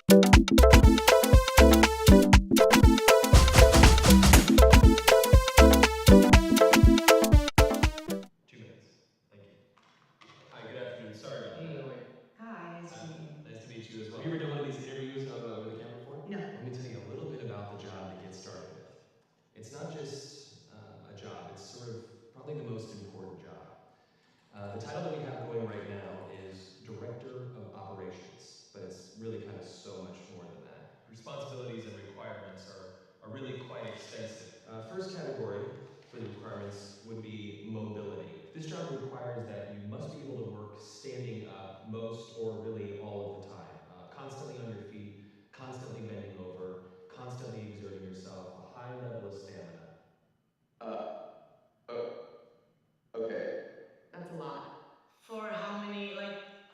2 minutes. Thank you. Hi, good afternoon. Sorry about Hey, that. Lloyd. Hi, nice to meet you. Nice to meet you as well. Have you ever done one of these interviews over the camera before? No. Let me tell you a little bit about the job to get started with. It's not just a job, it's sort of probably the most important job. The title that we have going right now is Director of Operations, but it's really kind of so much more than that. Responsibilities and requirements are really quite extensive. First category for the requirements would be mobility. This job requires that you must be able to work standing up most or really all of the time, constantly on your feet, constantly bending over, constantly exerting yourself, a high level of stamina. Uh, oh, okay. That's a lot. For how many,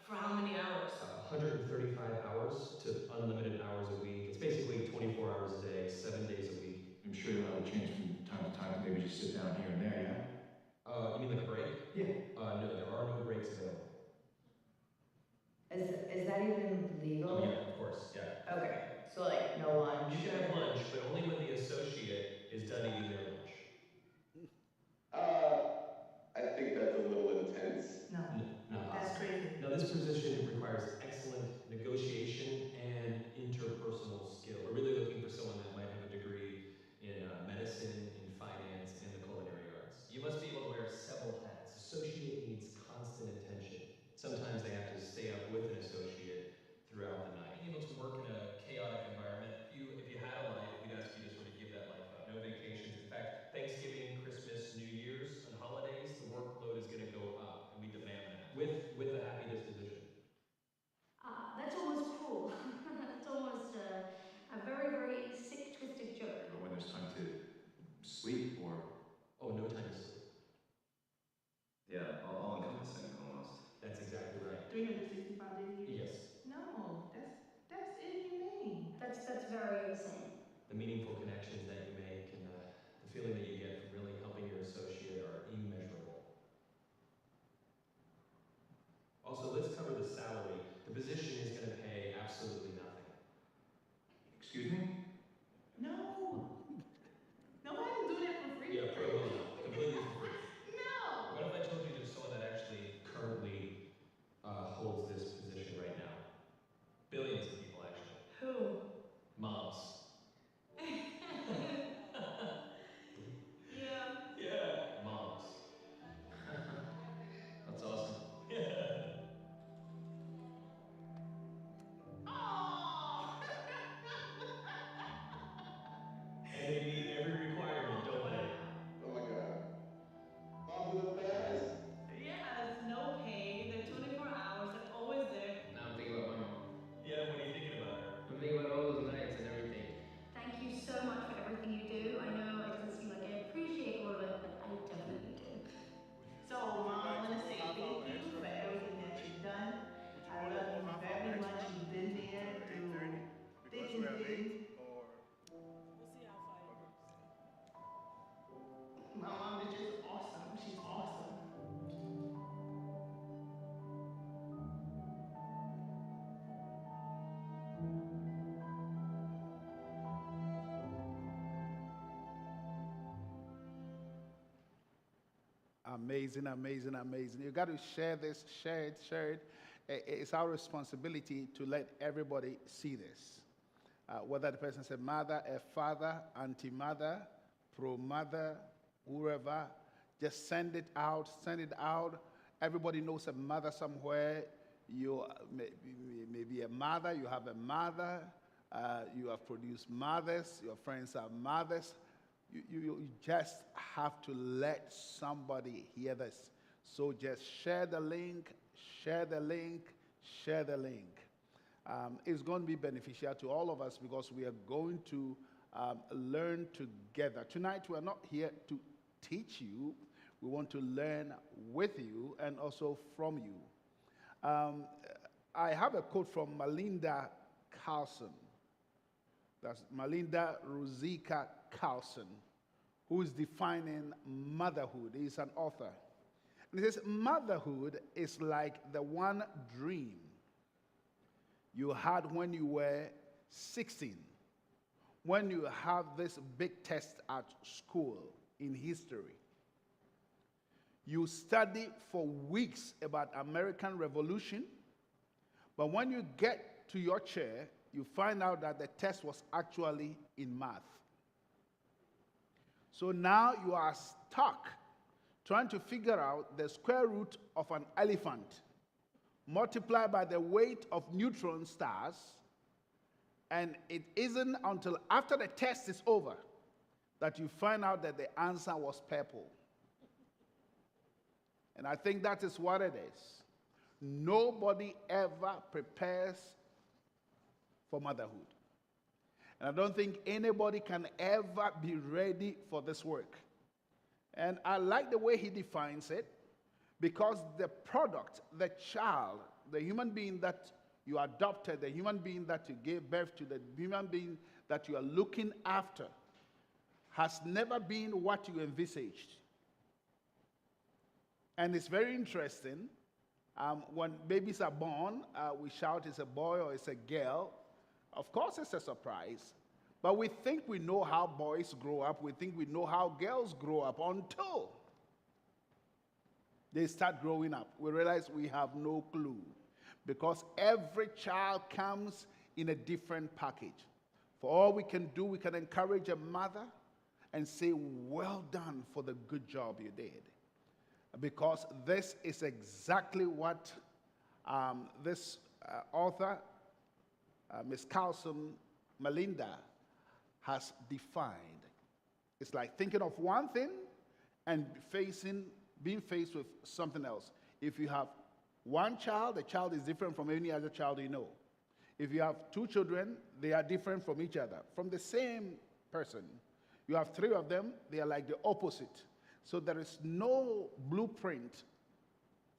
for how many hours? 135 hours to unlimited hours a week. It's basically 24 hours a day, 7 days a week. I'm sure you'll have a chance from time to time to maybe just sit down here and there, yeah? You mean like a break? Yeah. No, there are no breaks available. Is that even legal? Oh yeah, of course, yeah. Okay, so no lunch. You can have lunch, but only when the associate is done eating their lunch. Uh, I think that's a little intense. No, No. that's crazy. Now, this position requires excellent negotiation and interpersonal skill. We're really looking for someone that might have a degree in medicine, in finance, and the culinary arts. You must be able to wear several hats. Associate needs constant attention. Sometimes they have to stay up with an associate throughout the night. Being able to work in a chaotic environment, if you had a life, we'd ask you to sort of give that life up. No vacations. In fact, Thanksgiving, Christmas, New Year's, and holidays, the workload is going to go up, and we demand that with a happy disposition. That's almost cruel. It's almost a very, very sick, twisted joke. But when there's time to sleep or... Oh, no time to sleep. Yeah, all encompassing almost. That's exactly right. 365 days a year? Yes. No, that's inhumane. That's very insane. The meaningful connections that you make and the feeling that you get from really helping your associate are immeasurable. Also, let's cover the salary. The position is going to pay absolutely nothing. Excuse me? No. Nobody's doing that for free. Yeah, pro bono, completely for free. No. What if I told you there's someone that actually currently holds this position right now? Billions of people, actually. Who? Moms. Yeah. Yeah, moms. That's awesome. Oh. And they meet every requirement, don't they? Oh my god. Moms are the best. Yes, no pay. They're 24 hours. They're always there. Now I'm thinking about my mom. Yeah, what are you thinking about her? I'm thinking about all those nights and everything. Thank you so much for everything you do. I know it doesn't seem like I appreciate all of it, but I definitely do. So, Mom, I want to say thank you for everything that you've done. I love you very much. You've been there through thick and thin. My mom is just awesome. She's awesome. Amazing, amazing, amazing. You got to share this, share it, share it. It's our responsibility to let everybody see this. Whether the person's a mother, a father, auntie mother, pro mother, whoever, just send it out, send it out. Everybody knows a mother somewhere. You may be a mother, you have a mother, you have produced mothers, your friends are mothers. You just have to let somebody hear this. So just share the link, share the link, share the link. It's going to be beneficial to all of us because we are going to learn together. Tonight, we are not here to teach you. We want to learn with you and also from you. I have a quote from Melinda Carlson. That's Melinda Rosica Carlson, who is defining motherhood. He's an author. And he says, motherhood is like the one dream you had when you were 16, when you have this big test at school in history, you study for weeks about American Revolution, but when you get to your chair, you find out that the test was actually in math. So now you are stuck trying to figure out the square root of an elephant multiplied by the weight of neutron stars, and it isn't until after the test is over that you find out that the answer was purple. And I think that is what it is. Nobody ever prepares for motherhood. And I don't think anybody can ever be ready for this work. And I like the way he defines it, because the product, the child, the human being that you adopted, the human being that you gave birth to, the human being that you are looking after, has never been what you envisaged. And it's very interesting. When babies are born, we shout it's a boy or it's a girl. Of course, it's a surprise. But we think we know how boys grow up. We think we know how girls grow up until they start growing up. We realize we have no clue, because every child comes in a different package. For all we can do, we can encourage a mother and say, well done for the good job you did. Because this is exactly what this author, Miss Carlson Melinda, has defined. It's like thinking of one thing and being faced with something else. If you have one child, the child is different from any other child you know. If you have two children, they are different from each other, from the same person. You have three of them, they are like the opposite. So there is no blueprint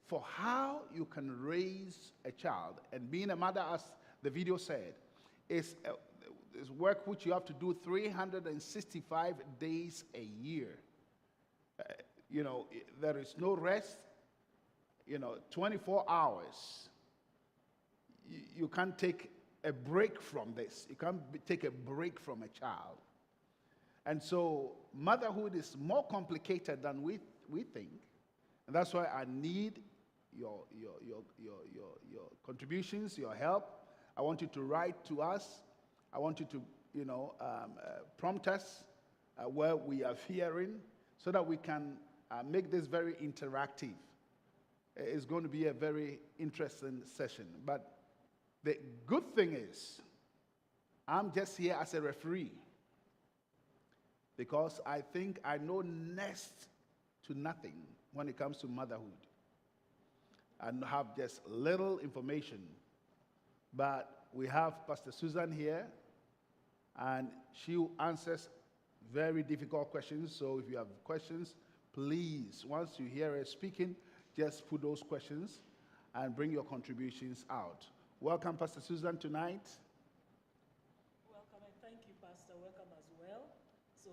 for how you can raise a child. And being a mother, as the video said, is work which you have to do 365 days a year. There is no rest, 24 hours. You can't take a break from this. You can't take a break from a child. And so motherhood is more complicated than we think. And that's why I need your contributions, your help. I want you to write to us. I want you to, prompt us where we are hearing, so that we can make this very interactive. It's going to be a very interesting session. But the good thing is, I'm just here as a referee, because I think I know next to nothing when it comes to motherhood. I have just little information. But we have Pastor Susan here, and she answers very difficult questions. So if you have questions, please, once you hear her speaking, just put those questions and bring your contributions out. Welcome, Pastor Susan, tonight. Welcome, and thank you, Pastor. Welcome as well. So,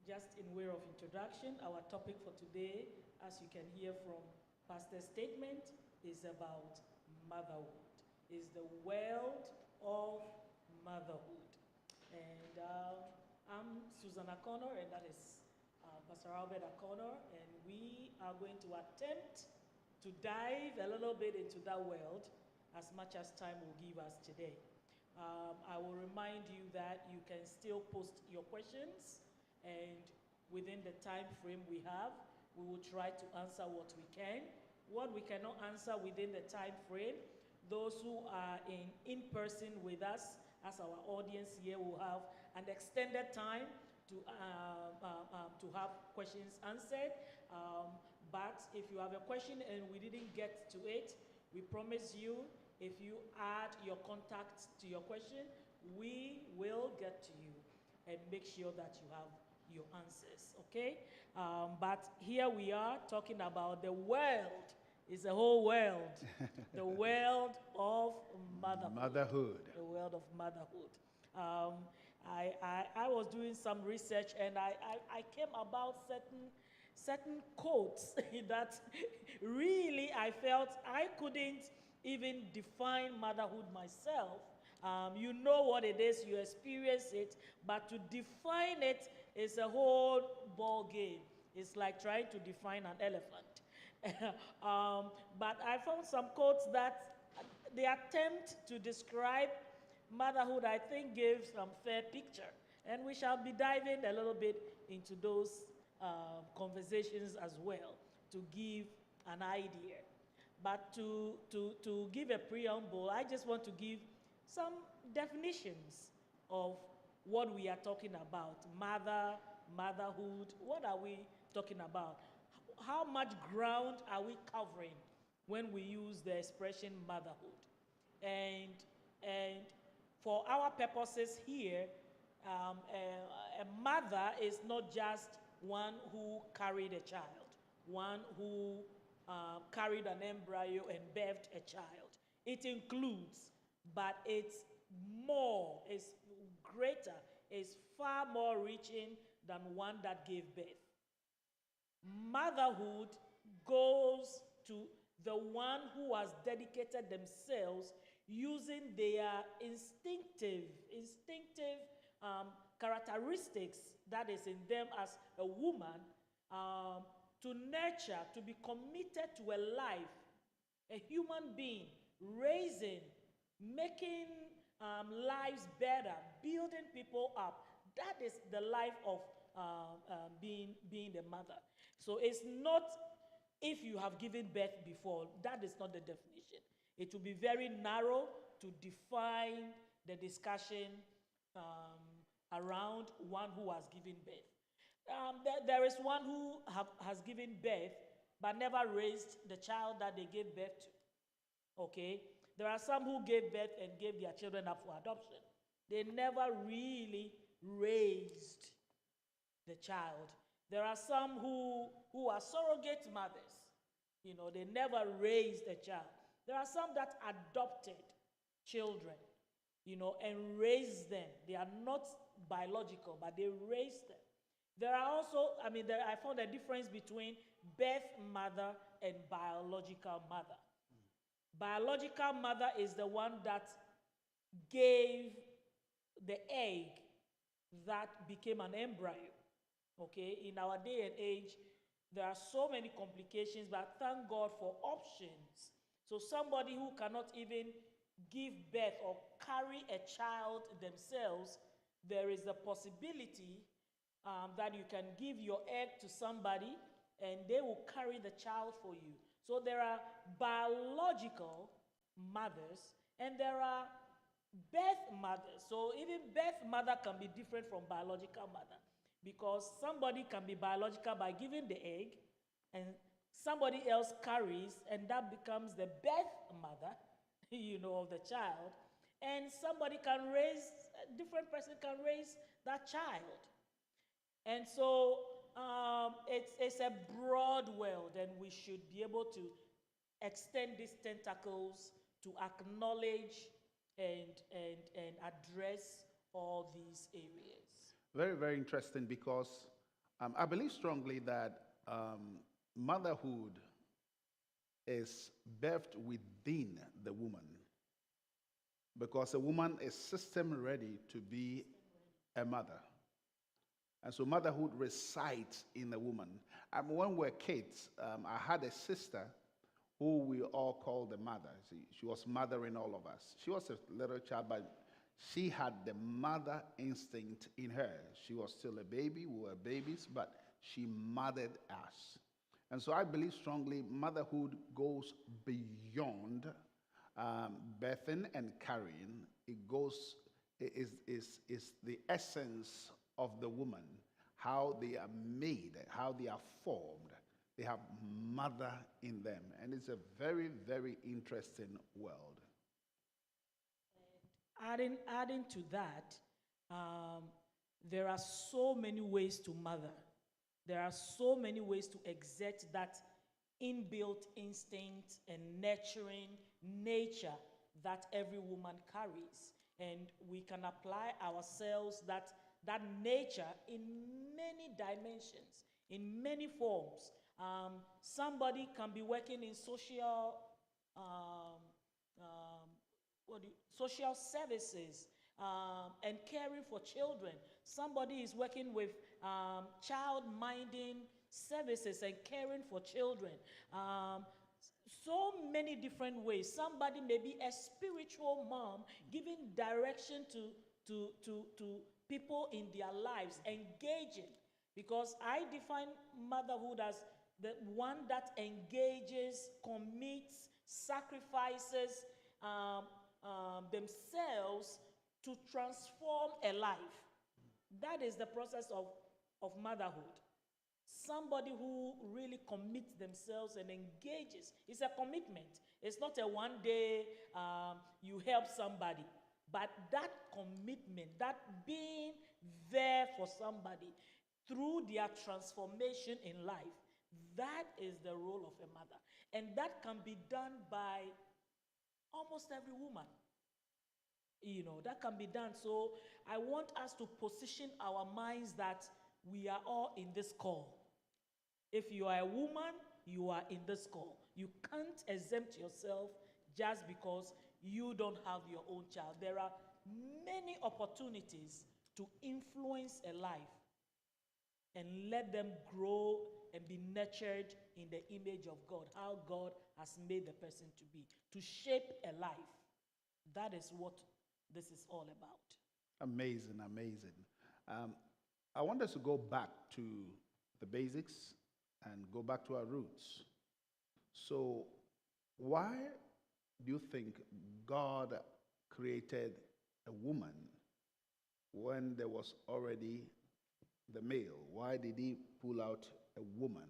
just in way of introduction, our topic for today, as you can hear from Pastor's statement, is about motherhood. Is the world of motherhood. And I'm Osae-Akonnor, and that is Pastor Osae-Akonnor, and we are going to attempt to dive a little bit into that world as much as time will give us today. I will remind you that you can still post your questions, and within the time frame we have, we will try to answer what we can. What we cannot answer within the time frame, those who are in person with us, as our audience here, will have an extended time to have questions answered. But if you have a question and we didn't get to it, we promise you, if you add your contact to your question, we will get to you and make sure that you have your answers, okay? But here we are talking about the world. It's a whole world. The world of motherhood. Motherhood. The world of motherhood. I was doing some research, and I came about certain quotes that really I felt I couldn't even define motherhood myself You know what it is, you experience it, but to define it is a whole ball game. It's like trying to define an elephant. But I found some quotes that the attempt to describe motherhood, I think, gives some fair picture. And we shall be diving a little bit into those conversations as well to give an idea. But to give a preamble, I just want to give some definitions of what we are talking about. Motherhood, what are we talking about? How much ground are we covering when we use the expression motherhood? And for our purposes here, a mother is not just one who carried a child, one who carried an embryo and birthed a child. It includes, but it's more, it's greater, it's far more reaching than one that gave birth. Motherhood goes to the one who has dedicated themselves using their instinctive characteristics that is in them as a woman, to nurture, to be committed to a life, a human being, raising, making lives better, building people up. That is the life of being the mother. So it's not if you have given birth before. That is not the definition. It will be very narrow to define the discussion around one who has given birth. There is one who has given birth but never raised the child that they gave birth to. Okay? There are some who gave birth and gave their children up for adoption. They never really raised the child. There are some who are surrogate mothers. You know, they never raised a child. There are some that adopted children, you know, and raised them. They are not biological, but they raised them. There are also, I found a difference between birth mother and biological mother. Biological mother is the one that gave the egg that became an embryo. Okay, in our day and age, there are so many complications, but thank God for options. So somebody who cannot even give birth or carry a child themselves, there is a possibility that you can give your egg to somebody and they will carry the child for you. So there are biological mothers and there are birth mothers. So even birth mother can be different from biological mother, because somebody can be biological by giving the egg and somebody else carries, and that becomes the birth mother, you know, of the child. And somebody can raise, a different person can raise that child. And so it's a broad world, and we should be able to extend these tentacles to acknowledge and address all these areas. Very, very interesting, because I believe strongly that motherhood is birthed within the woman, because a woman is system ready to be a mother. And so motherhood resides in the woman. When we were kids, I had a sister who we all called the mother. She was mothering all of us. She was a little child, but she had the mother instinct in her. She was still a baby, we were babies, but she mothered us. And so I believe strongly motherhood goes beyond birthing and carrying. It goes, is the essence of the woman, how they are made, how they are formed. They have mother in them. And it's a very, very interesting world. Adding to that, there are so many ways to mother. There are so many ways to exert that inbuilt instinct and nurturing nature that every woman carries. And we can apply ourselves that nature in many dimensions, in many forms. Somebody can be working in social social services, and caring for children. Somebody is working with child minding services and caring for children. So many different ways. Somebody may be a spiritual mom giving direction to people in their lives, engaging. Because I define motherhood as the one that engages, commits, sacrifices themselves to transform a life. That is the process of motherhood. Somebody who really commits themselves and engages. It's a commitment. It's not a one day you help somebody. But that commitment, that being there for somebody through their transformation in life, that is the role of a mother. And that can be done by almost every woman. That can be done. So I want us to position our minds that we are all in this call. If you are a woman, you are in this call. You can't exempt yourself just because you don't have your own child. There are many opportunities to influence a life and let them grow and be nurtured in the image of God, how God has made the person to be, to shape a life. That is what this is all about. Amazing, amazing. I want us to go back to the basics and go back to our roots. So, why do you think God created a woman when there was already the male? Why did he pull out a woman?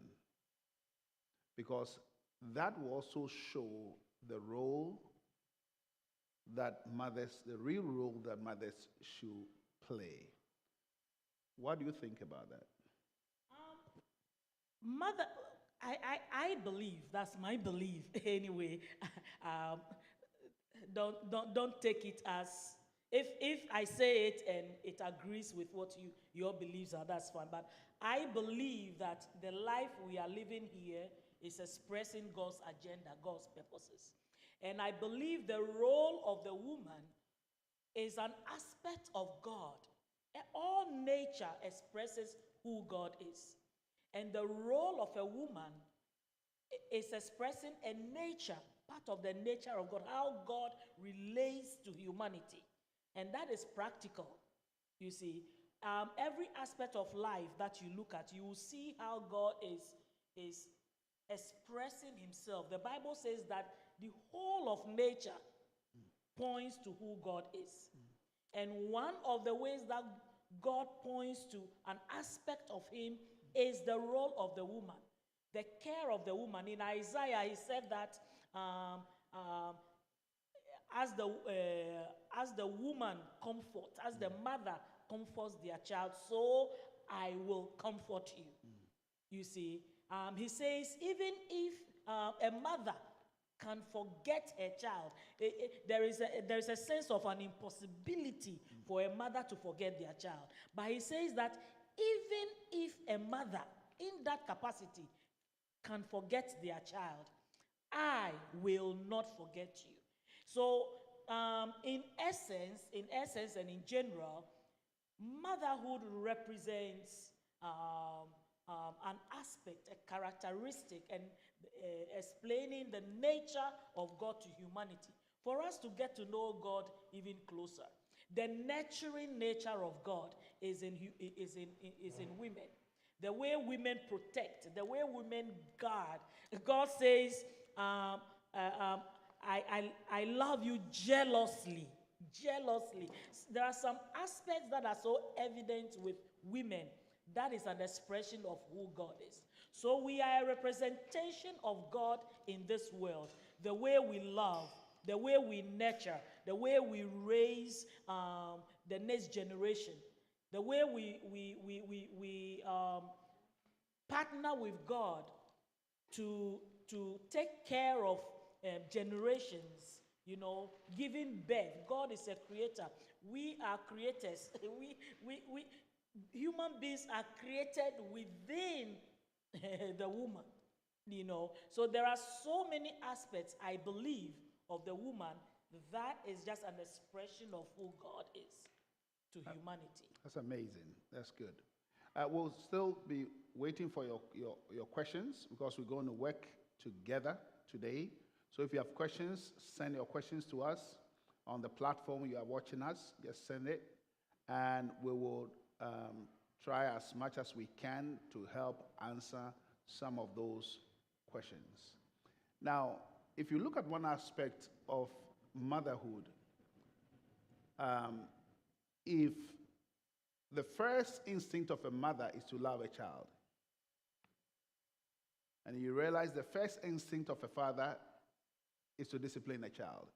Because that will also show the role that mothers, the real role that mothers should play. What do you think about that? Mother, I believe, that's my belief anyway. Don't take it as, if I say it and it agrees with what your beliefs are, that's fine. But I believe that the life we are living here is expressing God's agenda, God's purposes. And I believe the role of the woman is an aspect of God. All nature expresses who God is. And the role of a woman is expressing a nature, part of the nature of God, how God relates to humanity. And that is practical. You see, every aspect of life that you look at, you will see how God is expressing himself. The Bible says that the whole of nature points to who God is. And one of the ways that God points to an aspect of him is the role of the woman, the care of the woman. In Isaiah, he said that as the woman comforts, as the mother comforts their child, so I will comfort you. You see, he says, even if a mother can forget her child, there is a sense of an impossibility for a mother to forget their child. But he says that even if a mother in that capacity can forget their child, I will not forget you. So in essence and in general, motherhood represents an aspect, a characteristic, and explaining the nature of God to humanity. For us to get to know God even closer, the nurturing nature of God is in women. The way women protect, the way women guard. God says, I love you jealously. Jealously. There are some aspects that are so evident with women. That is an expression of who God is. So we are a representation of God in this world. The way we love, the way we nurture, the way we raise the next generation, the way we partner with God to take care of generations, giving birth. God is a creator. We are creators. we human beings are created within the woman. So there are so many aspects, I believe, of the woman that is just an expression of who God is to humanity. That's amazing. That's good. We'll still be waiting for your questions because we're going to work together today. So if you have questions, send your questions to us on the platform you are watching us. Just send it, and we will try as much as we can to help answer some of those questions. Now, if you look at one aspect of motherhood, if the first instinct of a mother is to love a child, and you realize the first instinct of a father is to discipline a child.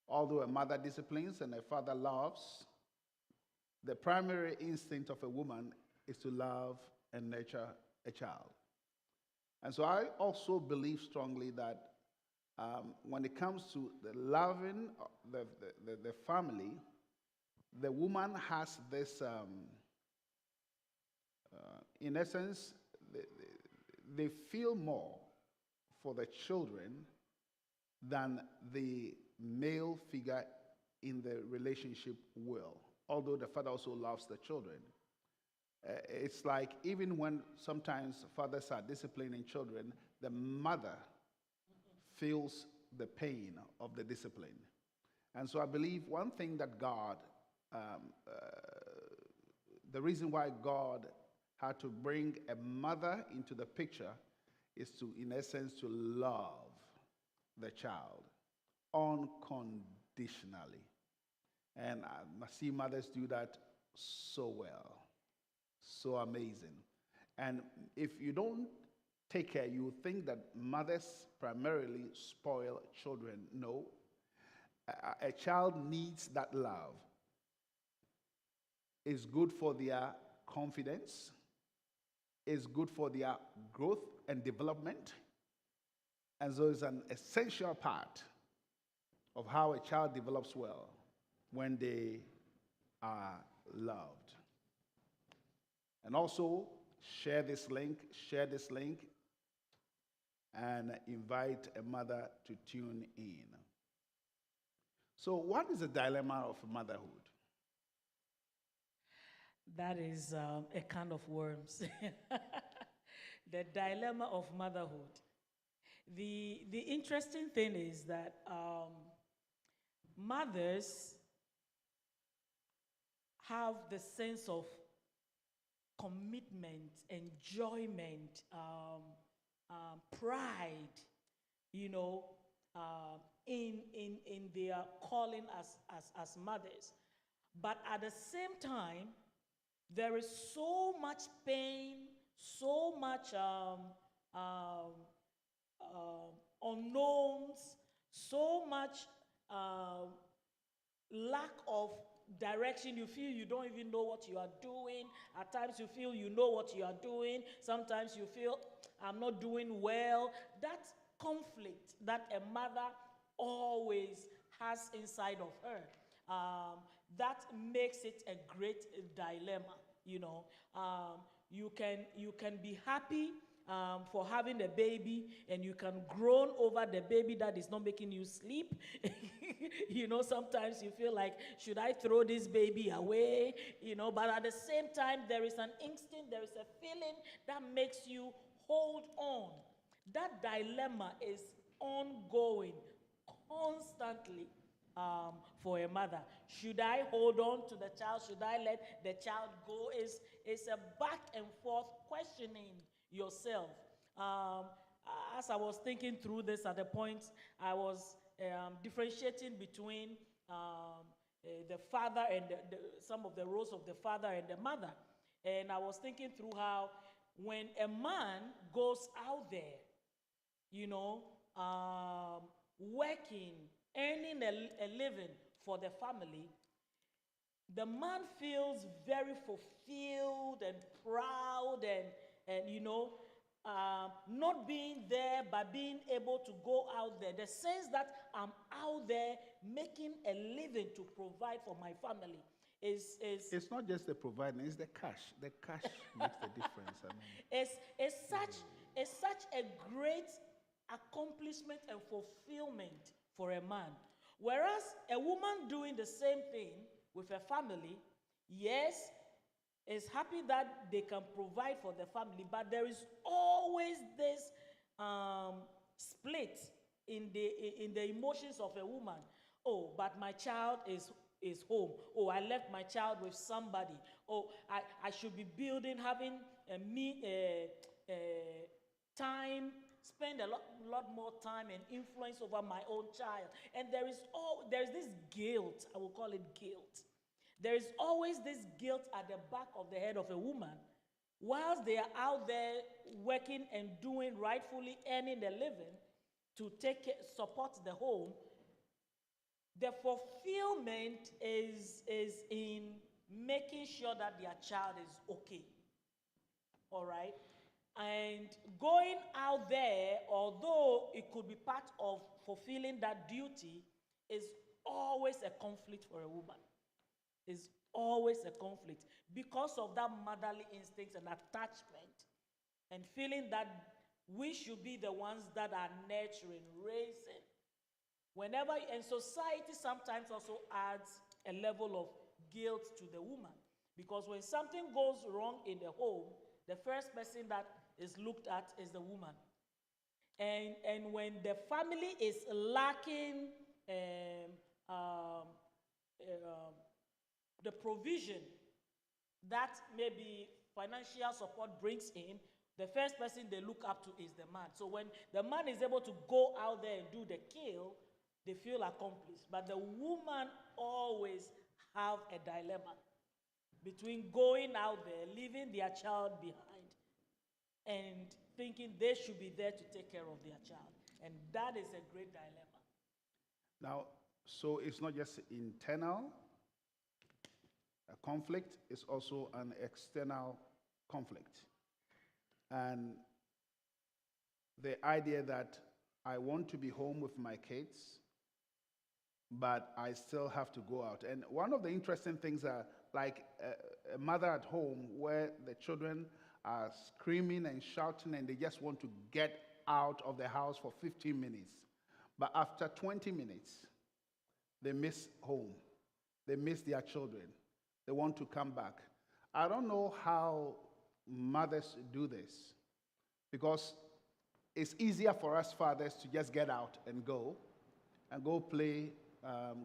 Although a mother disciplines and a father loves, the primary instinct of a woman is to love and nurture a child. And so I also believe strongly that when it comes to the loving the family, the woman has this, in essence, they feel more for the children than the male figure in the relationship will, although the father also loves the children. It's like even when sometimes fathers are disciplining children, the mother feels the pain of the discipline. And so I believe one thing that God, the reason why God had to bring a mother into the picture is to, in essence, to love the child unconditionally. And I see mothers do that so well, so amazing. And if you don't take care, you think that mothers primarily spoil children. No. A child needs that love. It's good for their confidence. It's good for their growth and development. And so it's an essential part of how a child develops well when they are loved. And also, share this link, and invite a mother to tune in. So, what is the dilemma of motherhood? That is a can of worms. The dilemma of motherhood. The interesting thing is that mothers have the sense of commitment, enjoyment, pride, in their calling as mothers. But at the same time, there is so much pain, so much unknowns, so much lack of direction. You feel you don't even know what you are doing. At times you feel you know what you are doing. Sometimes you feel I'm not doing well. That conflict that a mother always has inside of her, that makes it a great dilemma. You can be happy for having a baby, and you can groan over the baby that is not making you sleep. Sometimes you feel like, should I throw this baby away? But at the same time, there is an instinct, there is a feeling that makes you hold on. That dilemma is ongoing, constantly, for a mother. Should I hold on to the child? Should I let the child go? It's a back and forth questioning yourself. As I was thinking through this at the point, I was differentiating between the father and some of the roles of the father and the mother. And I was thinking through how when a man goes out there, working, earning a living for the family, the man feels very fulfilled and proud and not being there but being able to go out there. The sense that I'm out there making a living to provide for my family is It's not just the providing, it's the cash. The cash makes the difference. it's such a great accomplishment and fulfillment for a man. Whereas a woman doing the same thing with a family, yes, is happy that they can provide for the family, but there is always this split in the emotions of a woman. Oh, but my child is home. Oh, I left my child with somebody. Oh, I should be building, having time, spend a lot more time and influence over my own child. And there's this guilt, I will call it guilt. There is always this guilt at the back of the head of a woman. Whilst they are out there working and doing, rightfully earning a living to support the home, the fulfillment is in making sure that their child is okay. All right? And going out there, although it could be part of fulfilling that duty, is always a conflict for a woman. Is always a conflict because of that motherly instincts and attachment and feeling that we should be the ones that are nurturing, raising. And society sometimes also adds a level of guilt to the woman, because when something goes wrong in the home, the first person that is looked at is the woman. And when the family is lacking the provision that maybe financial support brings in, the first person they look up to is the man. So when the man is able to go out there and do the kill, they feel accomplished. But the woman always have a dilemma between going out there, leaving their child behind, and thinking they should be there to take care of their child. And that is a great dilemma. Now, so it's not just internal a conflict, it's also an external conflict. And the idea that I want to be home with my kids, but I still have to go out. And one of the interesting things are like a mother at home where the children are screaming and shouting and they just want to get out of the house for 15 minutes. But after 20 minutes, they miss home. They miss their children. They want to come back. I don't know how mothers do this, because it's easier for us fathers to just get out and go play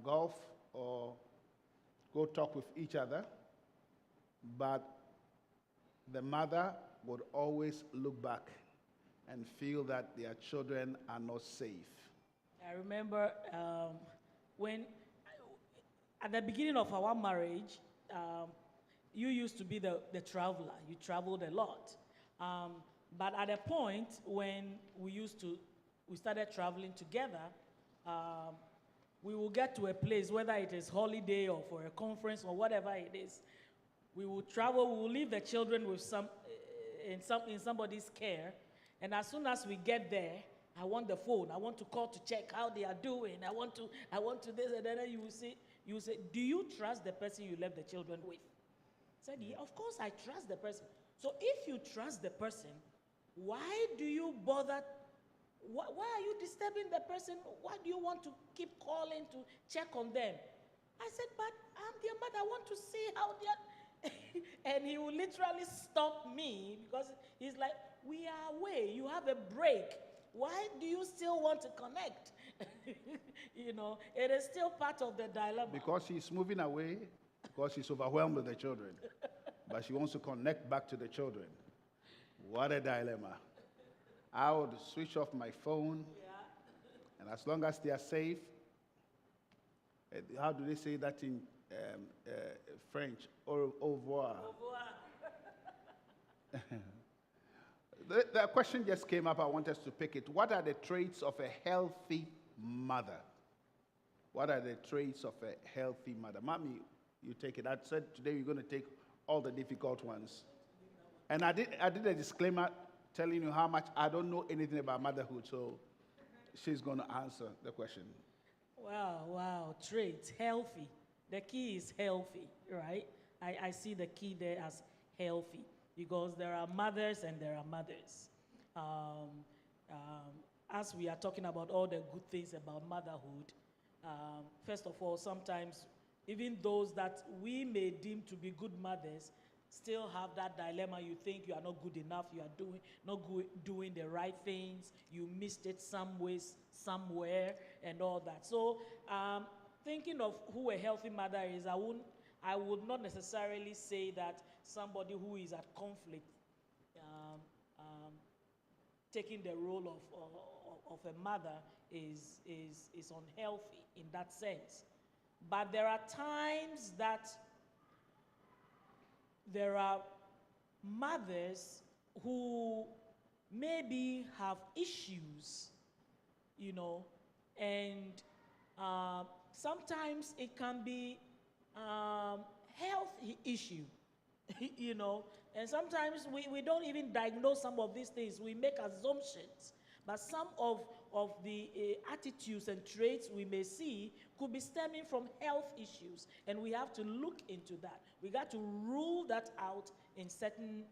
golf or go talk with each other. But the mother would always look back and feel that their children are not safe. I remember when, at the beginning of our marriage, you used to be the traveler. You traveled a lot. But at a point when we started traveling together, we will get to a place, whether it is holiday or for a conference or whatever it is, we will travel, we will leave the children with in somebody's care. And as soon as we get there, I want the phone. I want to call to check how they are doing. I want to this, and then you will say, do you trust the person you left the children with? I said, yeah, of course I trust the person. So if you trust the person, why do you bother? Why are you disturbing the person? Why do you want to keep calling to check on them? I said, but I'm their mother. I want to see how they are. And he will literally stop me because he's like, we are away. You have a break. Why do you still want to connect? It is still part of the dilemma. Because she's moving away, because she's overwhelmed with the children. But she wants to connect back to the children. What a dilemma. I would switch off my phone, and as long as they are safe, how do they say that in French? Au revoir. The question just came up. I want us to pick it. What are the traits of a healthy mother? What are the traits of a healthy mother? Mommy, you take it. I said today you're going to take all the difficult ones. And I did a disclaimer telling you how much I don't know anything about motherhood, so she's going to answer the question. Wow. Traits, healthy. The key is healthy, right? I see the key there as healthy, because there are mothers and there are mothers. As we are talking about all the good things about motherhood, First of all, sometimes even those that we may deem to be good mothers still have that dilemma. You think you are not good enough, you are doing the right things, you missed it some ways, somewhere, and all that. So, thinking of who a healthy mother is, I would not necessarily say that somebody who is at conflict, taking the role of a mother is unhealthy in that sense. But there are times that there are mothers who maybe have issues, and sometimes it can be health issue, and sometimes we don't even diagnose some of these things. We make assumptions, but some of the attitudes and traits we may see could be stemming from health issues, and we have to look into that. We got to rule that out in certain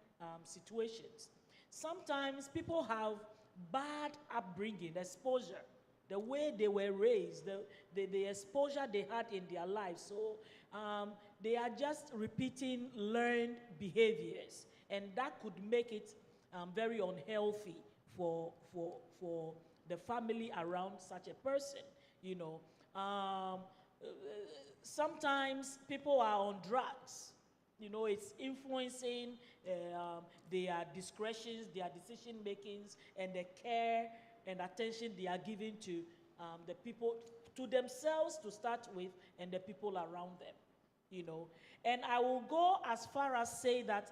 situations. Sometimes people have bad upbringing, exposure, the way they were raised, the exposure they had in their lives. So they are just repeating learned behaviors, and that could make it very unhealthy for the family around such a person. Sometimes people are on drugs. It's influencing their discretions, their decision makings, and the care and attention they are giving to the people, to themselves to start with, and the people around them. And I will go as far as say that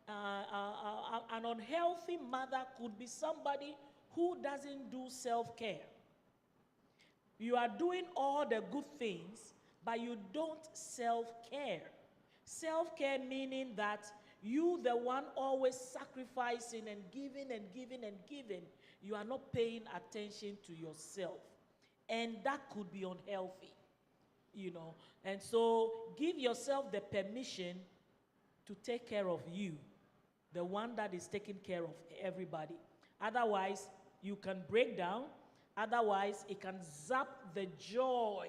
an unhealthy mother could be somebody who doesn't do self-care. You are doing all the good things, but you don't self-care. Self-care meaning that you, the one always sacrificing and giving and giving and giving, you are not paying attention to yourself. And that could be unhealthy, And so give yourself the permission to take care of you, the one that is taking care of everybody. Otherwise, you can break down. Otherwise, it can zap the joy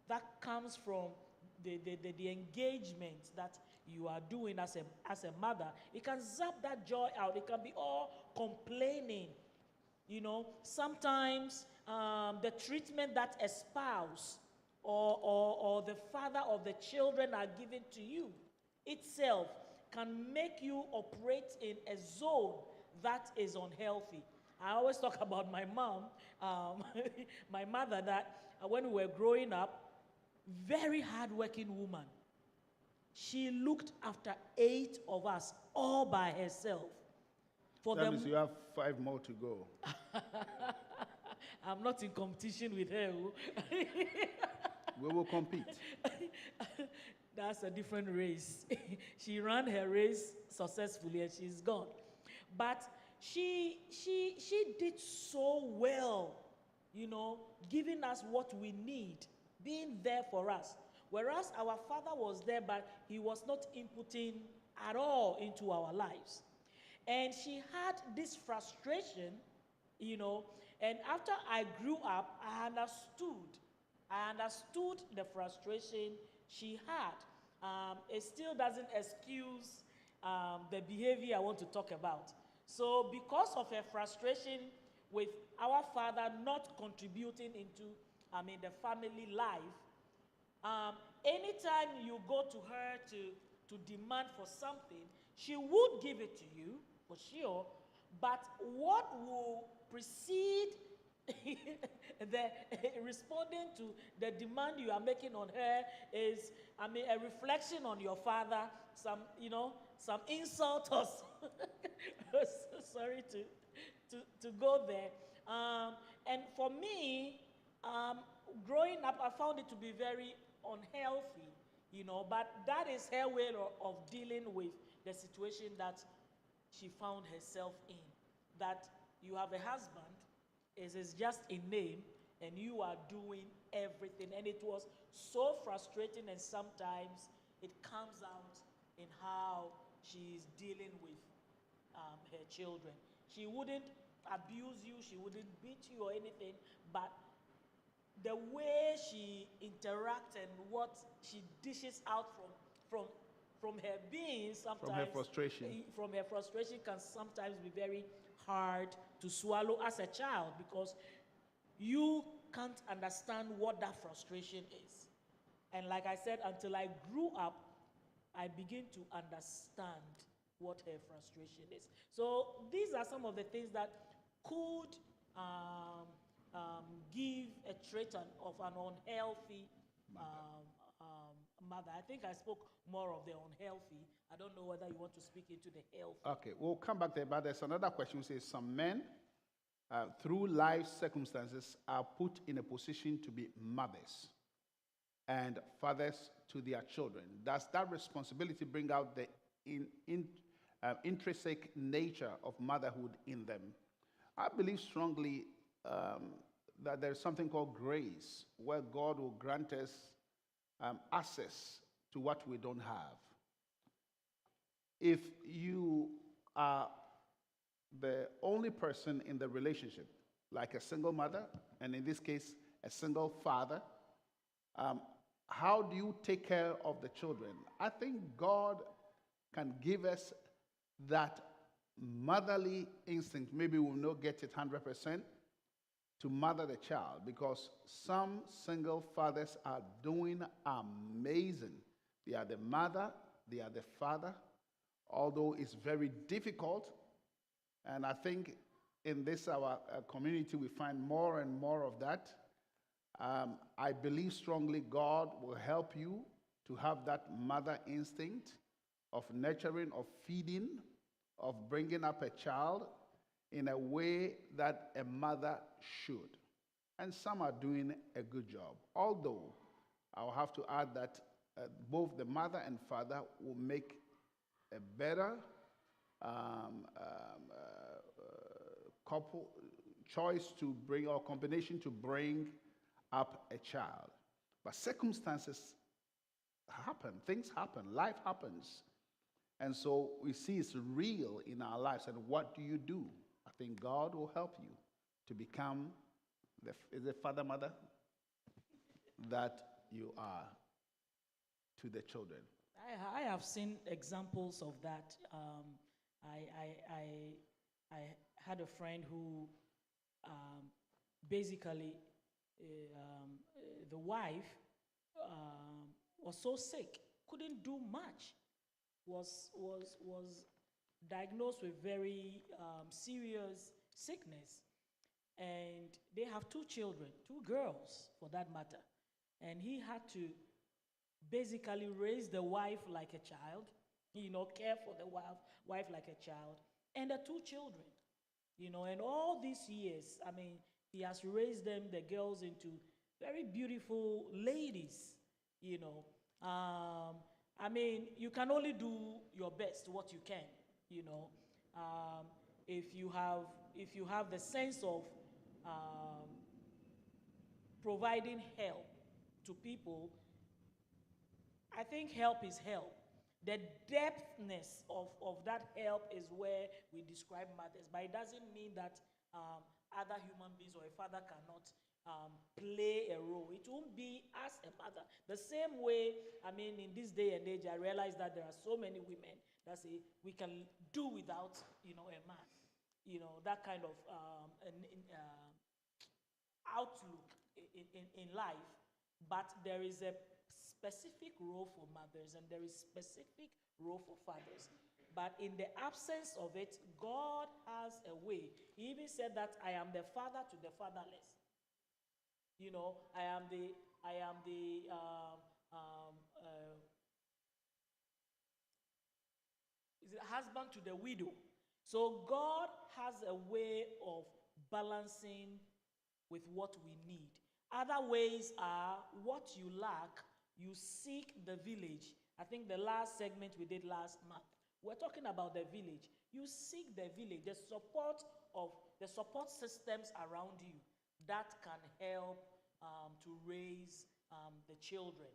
that comes from the engagement that you are doing as a mother. It can zap that joy out. It can be all complaining. Sometimes the treatment that a spouse or the father of the children are giving to you itself can make you operate in a zone that is unhealthy. I always talk about my mom, my mother, that when we were growing up, very hardworking woman. She looked after 8 of us all by herself. That means you have 5 more to go. I'm not in competition with her. We will compete. That's a different race. She ran her race successfully and she's gone. But she did so well, giving us what we need, being there for us. Whereas our father was there, but he was not inputting at all into our lives. And she had this frustration, and after I grew up, I understood the frustration she had. It still doesn't excuse the behavior I want to talk about. So because of her frustration with our father not contributing into, the family life, anytime you go to her to demand for something, she would give it to you, for sure, but what will precede the responding to the demand you are making on her is, a reflection on your father, some insult or sorry to go there. And for me, growing up, I found it to be very unhealthy, but that is her way of dealing with the situation that she found herself in. That you have a husband, it is just a name, and you are doing everything. And it was so frustrating, and sometimes it comes out in how she is dealing with her children. She wouldn't abuse you, she wouldn't beat you or anything, but the way she interacts and what she dishes out from her being sometimes, From her frustration. from her frustration can sometimes be very hard to swallow as a child, because you can't understand what that frustration is. And like I said, until I grew up, I begin to understand what her frustration is. So these are some of the things that could give a trait of an unhealthy mother. I think I spoke more of the unhealthy. I don't know whether you want to speak into the healthy. Okay, we'll come back there, but there's another question. It says some men, through life circumstances, are put in a position to be mothers and fathers to their children. Does that responsibility bring out the intrinsic nature of motherhood in them? I believe strongly that there's something called grace, where God will grant us access to what we don't have. If you are the only person in the relationship, like a single mother, and in this case, a single father, how do you take care of the children? I think God can give us that motherly instinct. Maybe we'll not get it 100%, to mother the child, because some single fathers are doing amazing. They are the mother, they are the father, although it's very difficult. And I think in this our community we find more and more of that. I believe strongly God will help you to have that mother instinct of nurturing, of feeding, of bringing up a child in a way that a mother should. And some are doing a good job. Although, I'll have to add that both the mother and father will make a better couple choice to bring, or combination to bring up a child. But circumstances happen, things happen, life happens. And so we see it's real in our lives. And what do you do? I think God will help you to become the father, mother that you are to the children. I have seen examples of that. I had a friend who basically the wife was so sick, couldn't do much, was diagnosed with very serious sickness. And they have 2 children, 2 girls for that matter. And he had to basically raise the wife like a child, care for the wife like a child, and the 2 children, and all these years, I mean, he has raised them, the girls, into very beautiful ladies, I mean, you can only do your best, what you can, if you have the sense of providing help to people. I think help is help. The depthness of that help is where we describe mothers, but it doesn't mean that other human beings or a father cannot play a role. It won't be as a mother. The same way, I mean, in this day and age, I realize that there are so many women that say we can do without, a man. That kind of outlook in life. But there is a specific role for mothers and there is specific role for fathers. But in the absence of it, God has a way. He even said that I am the father to the fatherless. I am the husband to the widow. So God has a way of balancing with what we need. Other ways are what you lack, you seek the village. I think the last segment we did last month, we're talking about the village. You seek the village, the support systems around you that can help to raise the children.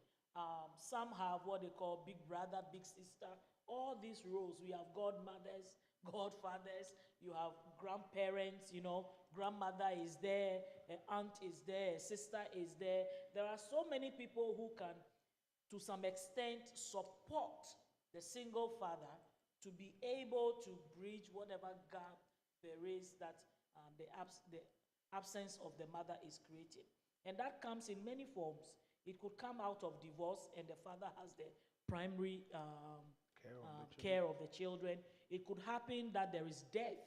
Some have what they call big brother, big sister, all these roles. We have godmothers, godfathers, you have grandparents, grandmother is there, an aunt is there, a sister is there. There are so many people who can, to some extent, support the single father to be able to bridge whatever gap there is that the absence of the mother is creating. And that comes in many forms. It could come out of divorce and the father has the primary care of the children. It could happen that there is death,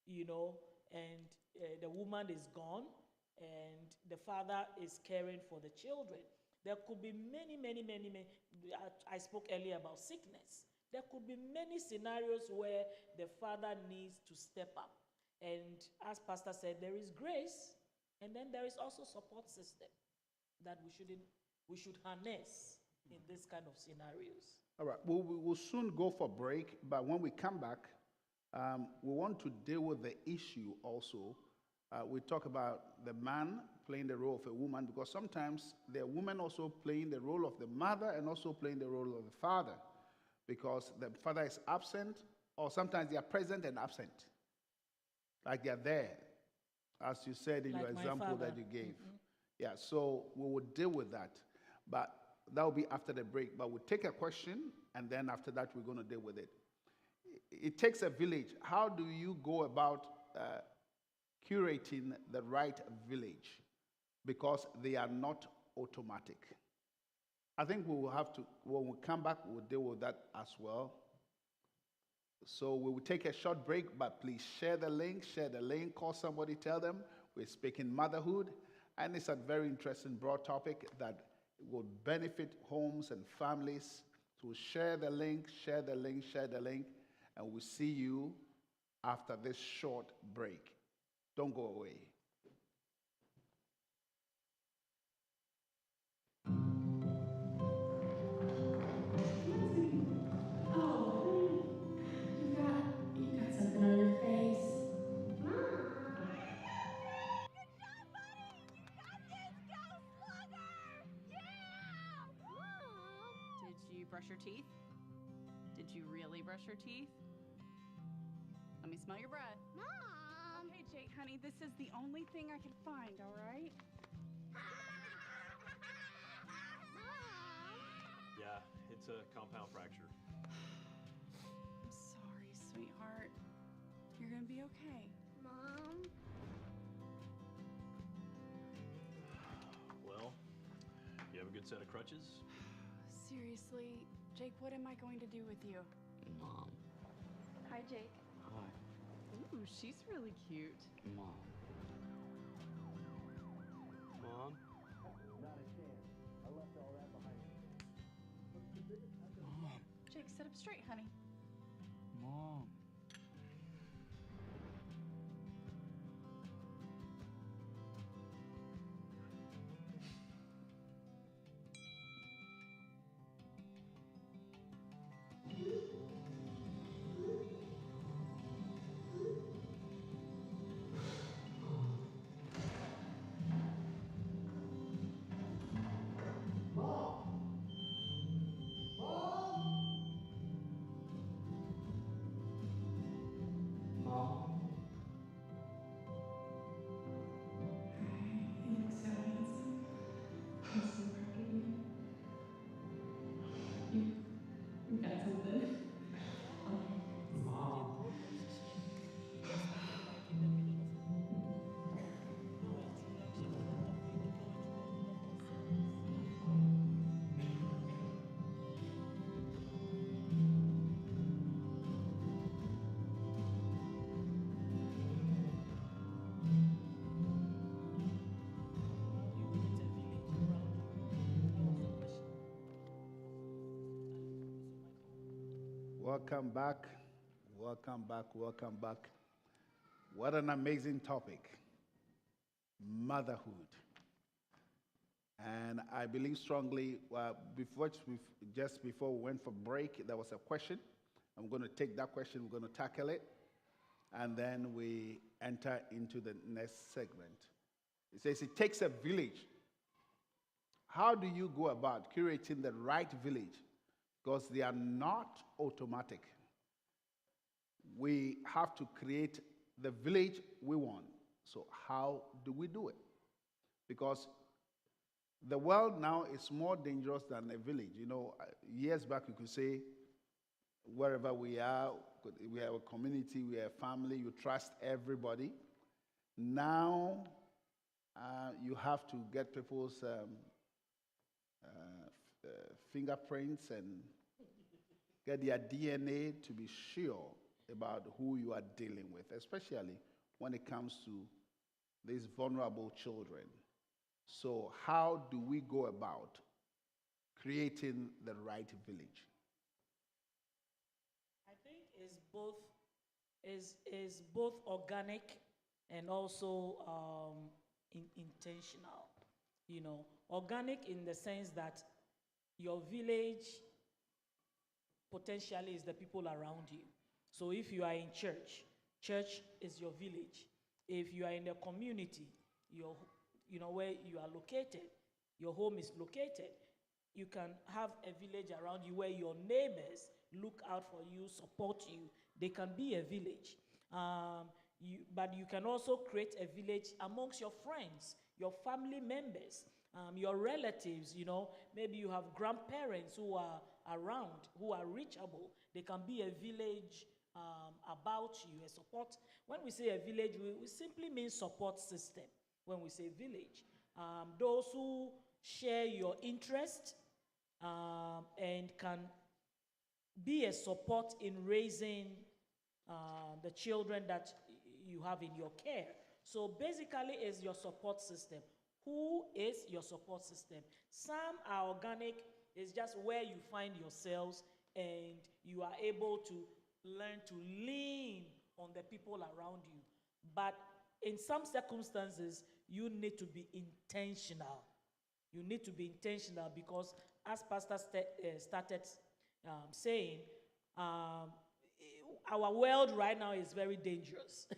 and the woman is gone and the father is caring for the children. There could be many. I spoke earlier about sickness. There could be many scenarios where the father needs to step up. And as Pastor said, there is grace, and then there is also support system that we should harness in this kind of scenarios. All right, we'll soon go for break, but when we come back, we want to deal with the issue also. We talk about the man playing the role of a woman, because sometimes there are women also playing the role of the mother and also playing the role of the father, because the father is absent, or sometimes they are present and absent. Like they are there, as you said in Like your my example father. that you gave. Yeah, so we will deal with that. But that will be after the break. But we'll take a question, and then after that, we're going to deal with it. It takes a village. How do you go about curating the right village? Because they are not automatic. I think we will have to, when we come back, we'll deal with that as well. So we will take a short break, but please share the link, call somebody, tell them we're speaking motherhood, and it's a very interesting, broad topic that will benefit homes and families. So share the link, and we'll see you after this short break. Don't go away. You got something on your face. Did you brush your teeth? Did you really brush your teeth? Let me smell your breath. Mom! Okay, Jake, honey, this is the only thing I could find, all right? Yeah, it's a compound fracture. I'm sorry, sweetheart. You're gonna be okay. Mom? Well, you have a good set of crutches? Seriously, Jake, what am I going to do with you? Mom. Hi, Jake. Hi. Ooh, she's really cute. Mom. Mom? Not a chance. I left all that behind me. Mom. Jake, sit up straight, honey. Mom. Welcome back. What an amazing topic. Motherhood. And I believe strongly, just before we went for break, there was a question. I'm going to take that question, we're going to tackle it, and then we enter into the next segment. It says, it takes a village. How do you go about curating the right village? Because they are not automatic. We have to create the village we want. So, how do we do it? Because the world now is more dangerous than a village. You know, years back you could say, wherever we are a community, we are a family, you trust everybody. Now, you have to get people's fingerprints and get their DNA to be sure about who you are dealing with, especially when it comes to these vulnerable children. So, how do we go about creating the right village? I think is both organic and also intentional. You know, organic in the sense that your village potentially is the people around you. So if you are in church, church is your village. If you are in a community, where you are located, your home is located, you can have a village around you where your neighbors look out for you, support you. They can be a village. But you can also create a village amongst your friends, your family members, your relatives. Maybe you have grandparents who are around, who are reachable. They can be a village about you, a support. When we say a village, we simply mean support system. When we say village, those who share your interest and can be a support in raising the children that you have in your care. So basically, it's your support system. Who is your support system? Some are organic, it's just where you find yourselves and you are able to learn to lean on the people around you. But in some circumstances, you need to be intentional. You need to be intentional because, as Pastor started saying, our world right now is very dangerous.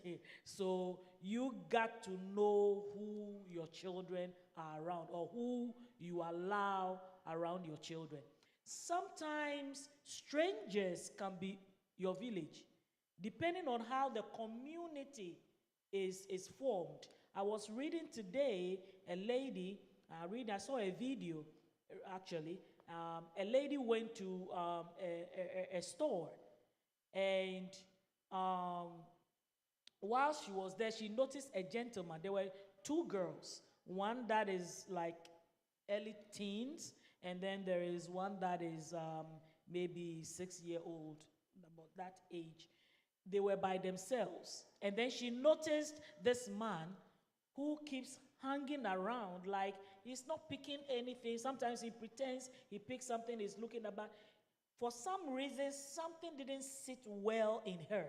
So you got to know who your children are around or who you allow around your children. Sometimes strangers can be your village, depending on how the community is formed. I was reading today, I saw a video, actually. A lady went to a store, and while she was there, she noticed a gentleman. There were two girls, one that is like early teens, and then there is one that is maybe 6-year-old, about that age. They were by themselves. And then she noticed this man who keeps hanging around like he's not picking anything. Sometimes he pretends he picks something, he's looking about. For some reason, something didn't sit well in her.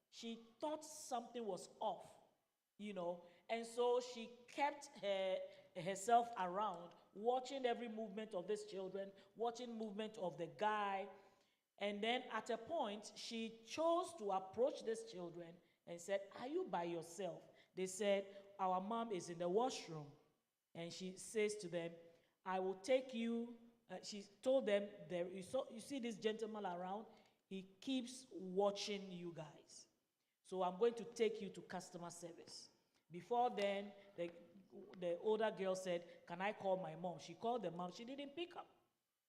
She thought something was off, and so she kept herself around, watching every movement of these children, watching movement of the guy. And then at a point, she chose to approach these children and said, "Are you by yourself?" They said, "Our mom is in the washroom." And she says to them, "I will take you." She told them, you see this gentleman around? He keeps watching you guys. So I'm going to take you to customer service. Before then, the older girl said, "Can I call my mom?" She called the mom. She didn't pick up.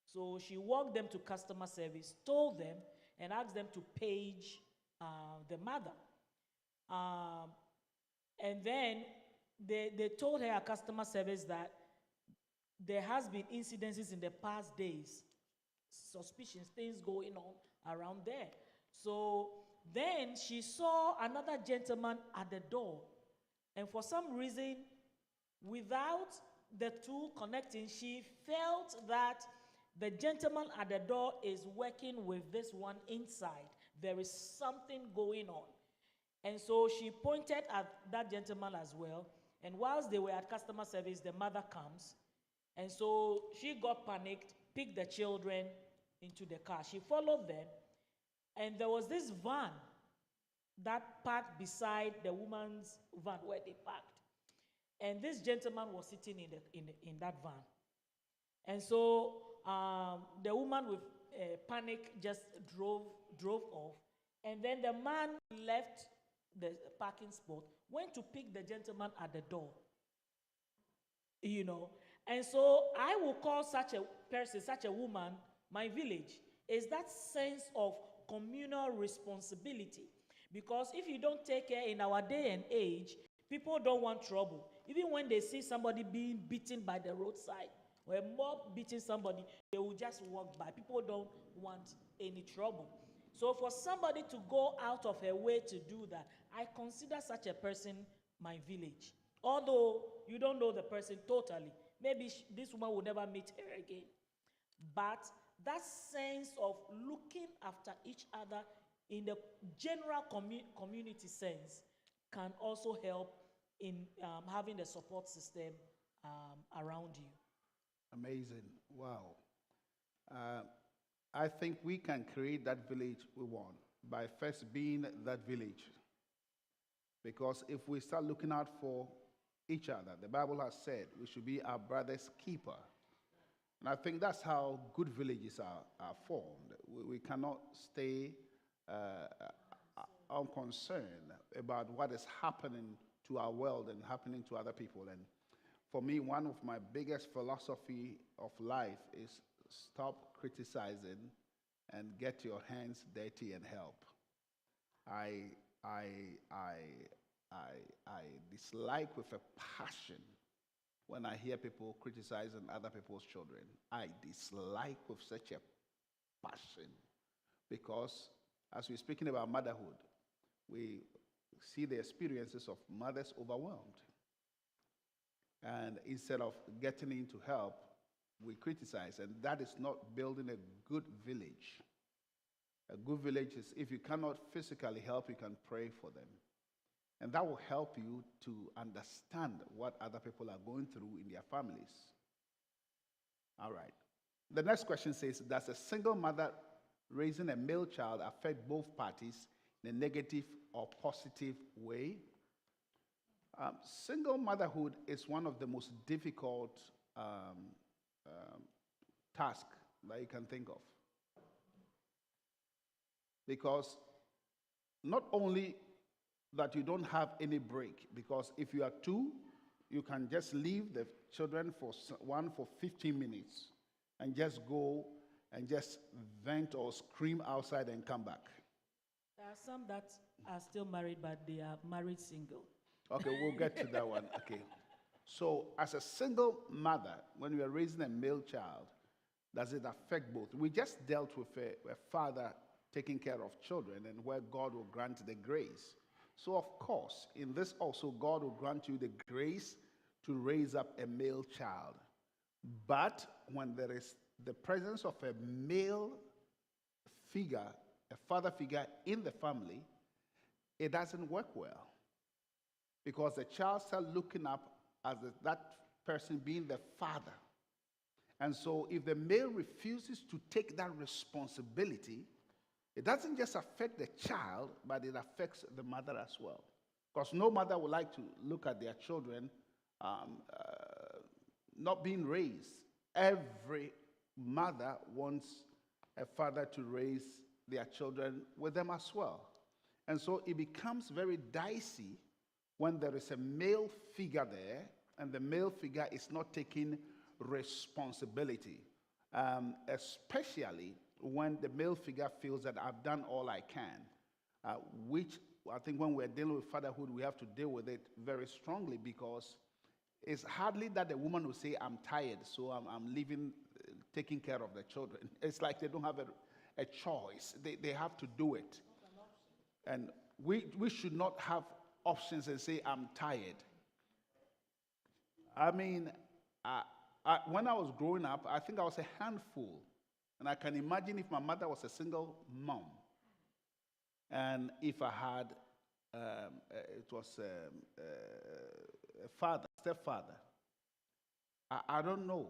So she walked them to customer service, told them, and asked them to page the mother. And then they told her at customer service that there has been incidences in the past days, suspicions, things going on around there. So then she saw another gentleman at the door. And for some reason, without the two connecting, she felt that the gentleman at the door is working with this one inside. There is something going on. And so she pointed at that gentleman as well. And whilst they were at customer service, the mother comes. And so she got panicked, picked the children into the car. She followed them. And there was this van that parked beside the woman's van where they parked. And this gentleman was sitting in that van. And so the woman with panic just drove off. And then the man left the parking spot, went to pick the gentleman at the door. You know, and so I will call such a person, such a woman, my village. Is that sense of communal responsibility. Because if you don't take care in our day and age, people don't want trouble. Even when they see somebody being beaten by the roadside, or a mob beating somebody, they will just walk by. People don't want any trouble. So for somebody to go out of her way to do that, I consider such a person my village. Although you don't know the person totally. Maybe this woman will never meet her again. But that sense of looking after each other in the general community sense can also help in having the support system around you. Amazing. Wow. I think we can create that village we want by first being that village. Because if we start looking out for each other, the Bible has said we should be our brother's keeper. And I think that's how good villages are formed. We cannot stay unconcerned about what is happening to our world and happening to other people. And for me, one of my biggest philosophy of life is stop criticizing and get your hands dirty and help. I dislike with a passion when I hear people criticizing other people's children. I dislike with such a passion because as we're speaking about motherhood, we see the experiences of mothers overwhelmed. And instead of getting in to help, we criticize, and that is not building a good village. A good village is if you cannot physically help, you can pray for them. And that will help you to understand what other people are going through in their families. All right. The next question says, does a single mother raising a male child affect both parties in a negative or positive way? Single motherhood is one of the most difficult tasks that you can think of. Because not only that you don't have any break, because if you are two, you can just leave the children for 15 minutes and just go and just vent or scream outside and come back. There are some that are still married, but they are married single. Okay, we'll get to that one. Okay. So as a single mother, when you are raising a male child, does it affect both? We just dealt with a father taking care of children and where God will grant the grace. So of course, in this also, God will grant you the grace to raise up a male child. But when there is the presence of a male figure, a father figure in the family, it doesn't work well. Because the child starts looking up as that person being the father. And so if the male refuses to take that responsibility, it doesn't just affect the child, but it affects the mother as well. Because no mother would like to look at their children not being raised. Every mother wants a father to raise their children with them as well. And so it becomes very dicey when there is a male figure there and the male figure is not taking responsibility, especially when the male figure feels that I've done all I can, which I think when we're dealing with fatherhood, we have to deal with it very strongly because it's hardly that the woman will say, I'm tired, so I'm leaving, taking care of the children. It's like they don't have a choice. They have to do it. And we should not have options and say, I'm tired. I mean, when I was growing up, I think I was a handful. And I can imagine if my mother was a single mom, and if I had, it was a father, stepfather. I don't know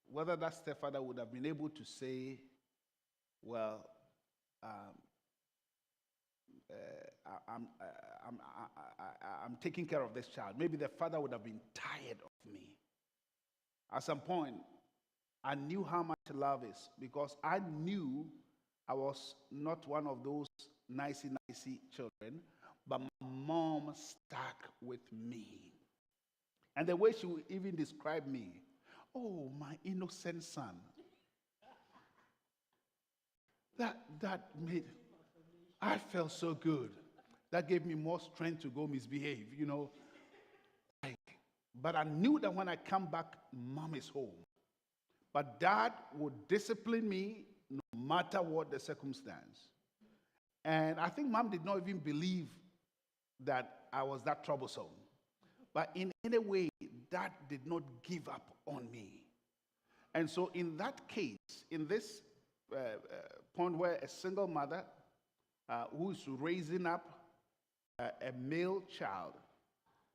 whether that stepfather would have been able to say, well, I'm taking care of this child. Maybe the father would have been tired of me. At some point, I knew how much love is because I knew I was not one of those nicey children, but my mom stuck with me. And the way she would even describe me, oh, my innocent son. That made, I felt so good. That gave me more strength to go misbehave, you know. But I knew that when I come back, mom is home. But dad would discipline me no matter what the circumstance. And I think mom did not even believe that I was that troublesome. But in any way, dad did not give up on me. And so in that case, in this point where a single mother who is raising up a male child,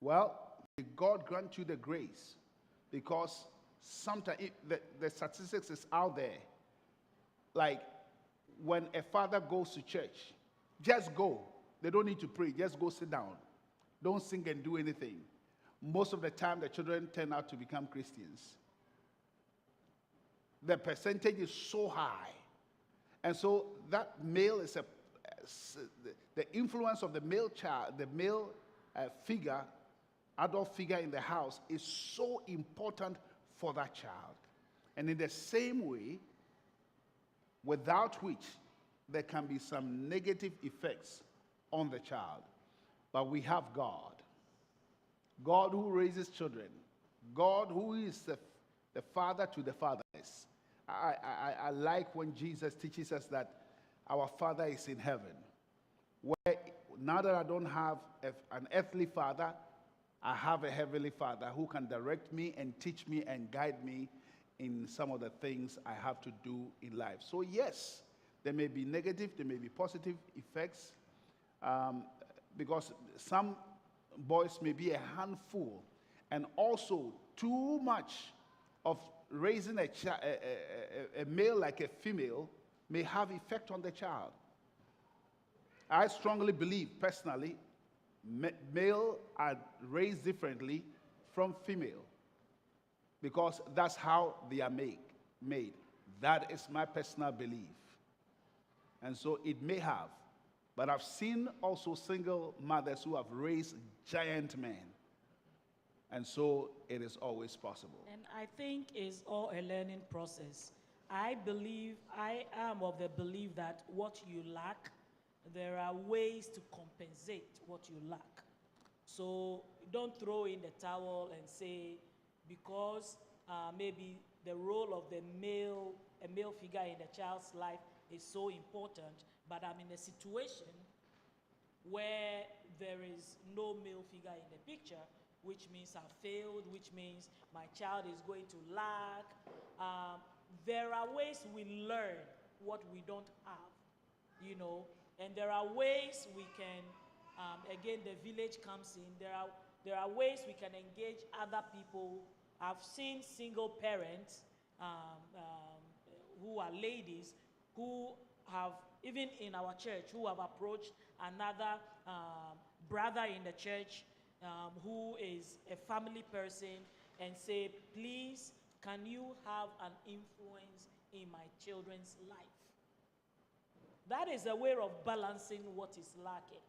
well, may God grant you the grace, because sometimes the statistics is out there. Like when a father goes to church, just go. They don't need to pray. Just go sit down. Don't sing and do anything. Most of the time, the children turn out to become Christians. The percentage is so high. And so that male is the influence of the male child, the male figure, adult figure in the house is so important for that child. And in the same way, without which there can be some negative effects on the child. But we have God. God who raises children. God who is the father to the fatherless. I like when Jesus teaches us that our Father is in heaven. Where now that I don't have an earthly father, I have a heavenly Father who can direct me and teach me and guide me in some of the things I have to do in life. So yes, there may be negative, there may be positive effects, because some boys may be a handful, and also too much of raising a male like a female may have effect on the child. I strongly believe, personally, male are raised differently from female, because that's how they are made. That is my personal belief. And so it may have. But I've seen also single mothers who have raised giant men. And so it is always possible. And I think it's all a learning process. I am of the belief that what you lack, there are ways to compensate what you lack. So don't throw in the towel and say, because maybe the role of a male figure in the child's life is so important, but I'm in a situation where there is no male figure in the picture, which means I've failed, which means my child is going to lack. There are ways we learn what we don't have, you know, and there are ways we can, again, the village comes in. There are ways we can engage other people. I've seen single parents who are ladies who have, even in our church, who have approached another brother in the church who is a family person and say, please, can you have an influence in my children's life? That is a way of balancing what is lacking.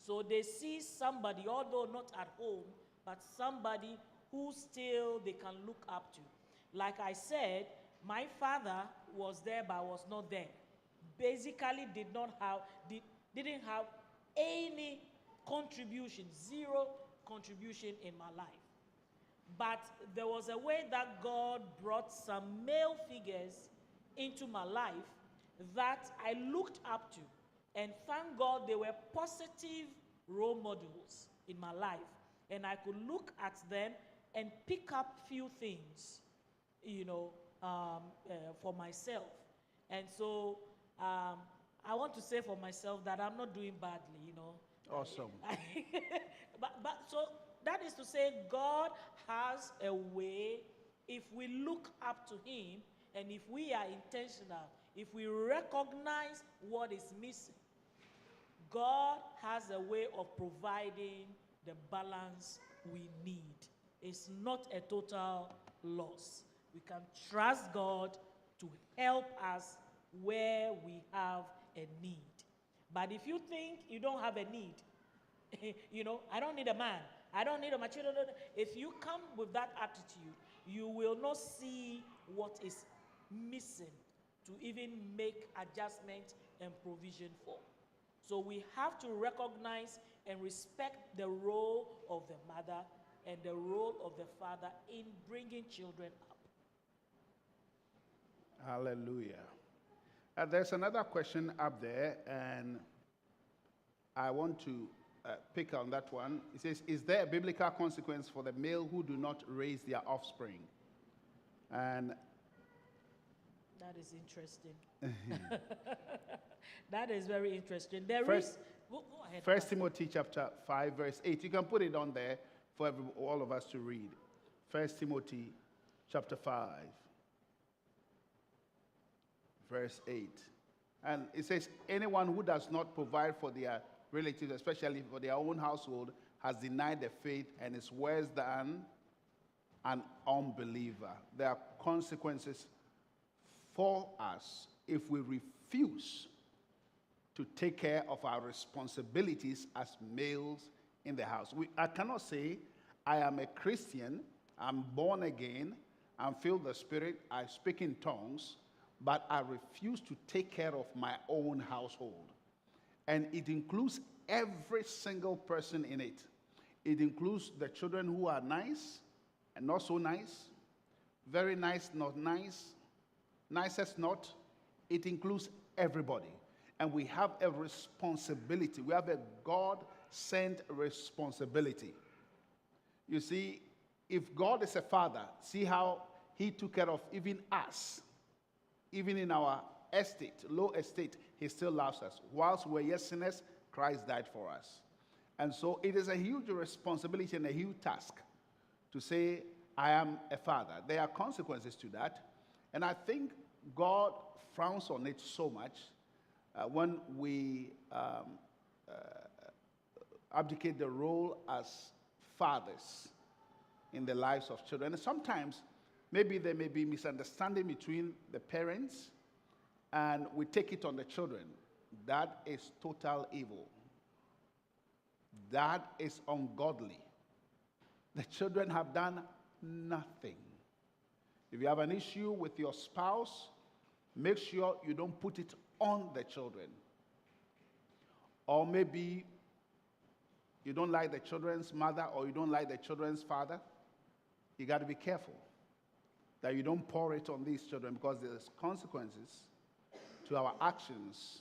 So they see somebody, although not at home, but somebody who still they can look up to. Like I said, my father was there but was not there. Basically didn't have any contribution, zero contribution in my life. But there was a way that God brought some male figures into my life that I looked up to. And thank God they were positive role models in my life. And I could look at them and pick up few things, you know, for myself. And so I want to say for myself that I'm not doing badly, you know. Awesome. But so that is to say, God has a way, if we look up to Him and if we are intentional, if we recognize what is missing, God has a way of providing the balance we need. It's not a total loss. We can trust God to help us where we have a need. But if you think you don't have a need, I don't need a man. I don't need a material. If you come with that attitude, you will not see what is missing to even make adjustment and provision for. So we have to recognize and respect the role of the mother and the role of the father in bringing children up. Hallelujah. There's another question up there, and I want to pick on that one. It says, is there a biblical consequence for the male who do not raise their offspring? And that is interesting. That is very interesting. There First- is. Go ahead. 1 Timothy chapter 5, verse 8. You can put it on there for all of us to read. 1 Timothy chapter 5, verse 8. And it says, anyone who does not provide for their relatives, especially for their own household, has denied the faith and is worse than an unbeliever. There are consequences for us if we refuse to take care of our responsibilities as males in the house. I cannot say, I am a Christian, I'm born again, I'm filled with the Spirit, I speak in tongues, but I refuse to take care of my own household. And it includes every single person in it. It includes the children who are nice and not so nice, very nice, not nice, nicest not. It includes everybody. And we have a responsibility. We have a God-sent responsibility. You see, if God is a father, see how he took care of even us. Even in our estate, low estate, he still loves us. Whilst we're yet sinners, Christ died for us. And so it is a huge responsibility and a huge task to say, I am a father. There are consequences to that. And I think God frowns on it so much when we abdicate the role as fathers in the lives of children. And sometimes, maybe there may be misunderstanding between the parents, and we take it on the children. That is total evil. That is ungodly. The children have done nothing. If you have an issue with your spouse, make sure you don't put it on the children. Or maybe you don't like the children's mother or you don't like the children's father. You got to be careful that you don't pour it on these children, because there's consequences to our actions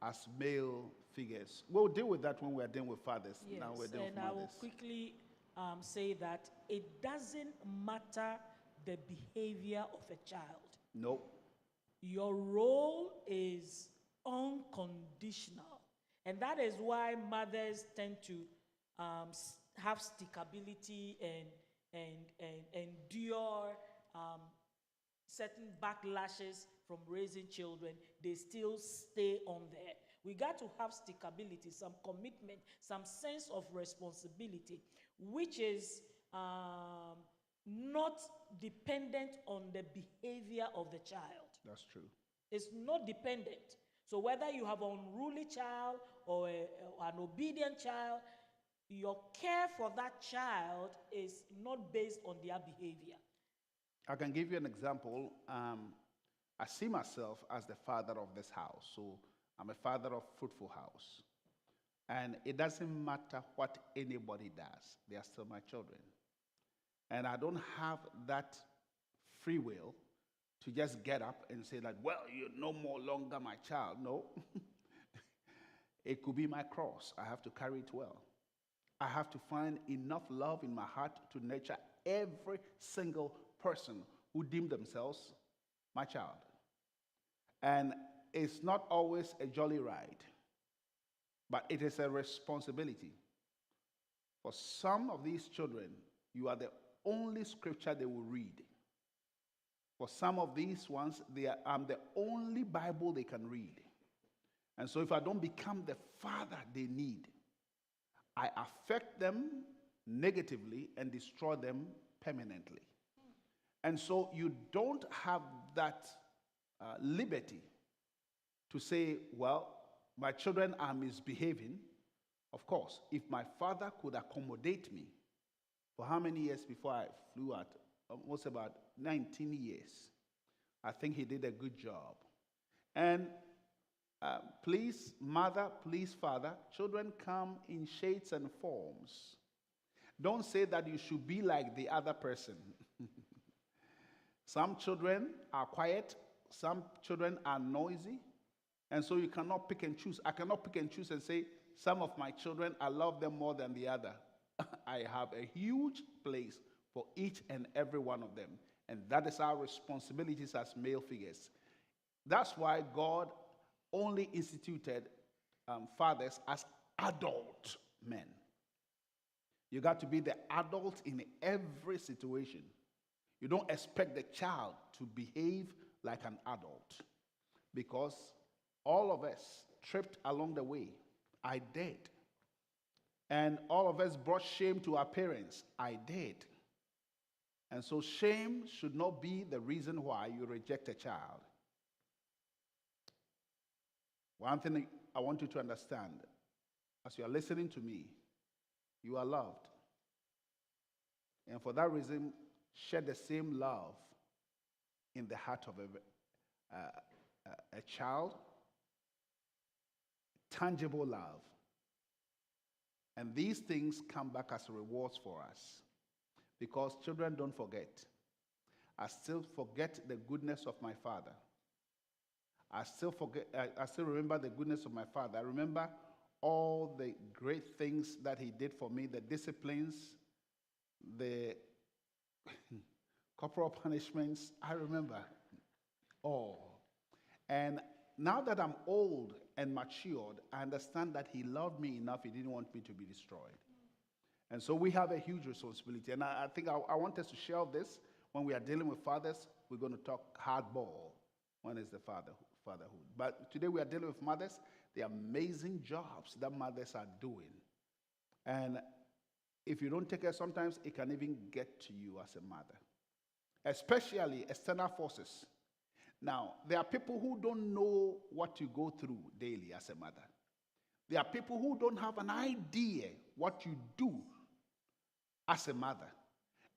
as male figures. We'll deal with that when we're dealing with fathers. Yes, now we're dealing and with I mothers. will quickly say that it doesn't matter the behavior of a child. Nope. Your role is unconditional. And that is why mothers tend to have stickability and endure certain backlashes from raising children. They still stay on there. We got to have stickability, some commitment, some sense of responsibility, which is not dependent on the behavior of the child. That's true. It's not dependent. So whether you have an unruly child or an obedient child, your care for that child is not based on their behavior. I can give you an example. I see myself as the father of this house. So I'm a father of Fruitful House. And it doesn't matter what anybody does. They are still my children. And I don't have that free will to just get up and say that, well, you're no more longer my child. No. It could be my cross. I have to carry it well. I have to find enough love in my heart to nurture every single person who deem themselves my child. And it's not always a jolly ride, but it is a responsibility. For some of these children, you are the only scripture they will read. For some of these ones, I'm the only Bible they can read. And so if I don't become the father they need, I affect them negatively and destroy them permanently. And so you don't have that liberty to say, well, my children are misbehaving, Of course, if my father could accommodate me for how many years before I flew out? Almost about 19 years. I think he did a good job. And please, mother, please, father, children come in shades and forms. Don't say that you should be like the other person. Some children are quiet, some children are noisy, and so you cannot pick and choose. I cannot pick and choose and say, some of my children, I love them more than the other. I have a huge place for each and every one of them, and that is our responsibilities as male figures. That's why God only instituted fathers as adult men. You got to be the adult in every situation. You don't expect the child to behave like an adult, because all of us tripped along the way. I did. And all of us brought shame to our parents. I did. And so shame should not be the reason why you reject a child. One thing I want you to understand, as you are listening to me, you are loved. And for that reason, share the same love in the heart of a child, tangible love. And these things come back as rewards for us, because children don't forget. I still forget the goodness of my father. I still remember the goodness of my father. I remember all the great things that he did for me, the disciplines, the corporal punishments. I remember all. And now that I'm old and matured, I understand that he loved me enough. He didn't want me to be destroyed. And so we have a huge responsibility. And I think I want us to share this. When we are dealing with fathers, we're going to talk hardball. One is the fatherhood. But today we are dealing with mothers, the amazing jobs that mothers are doing. And if you don't take care, sometimes it can even get to you as a mother, especially external forces. Now, there are people who don't know what you go through daily as a mother. There are people who don't have an idea what you do as a mother.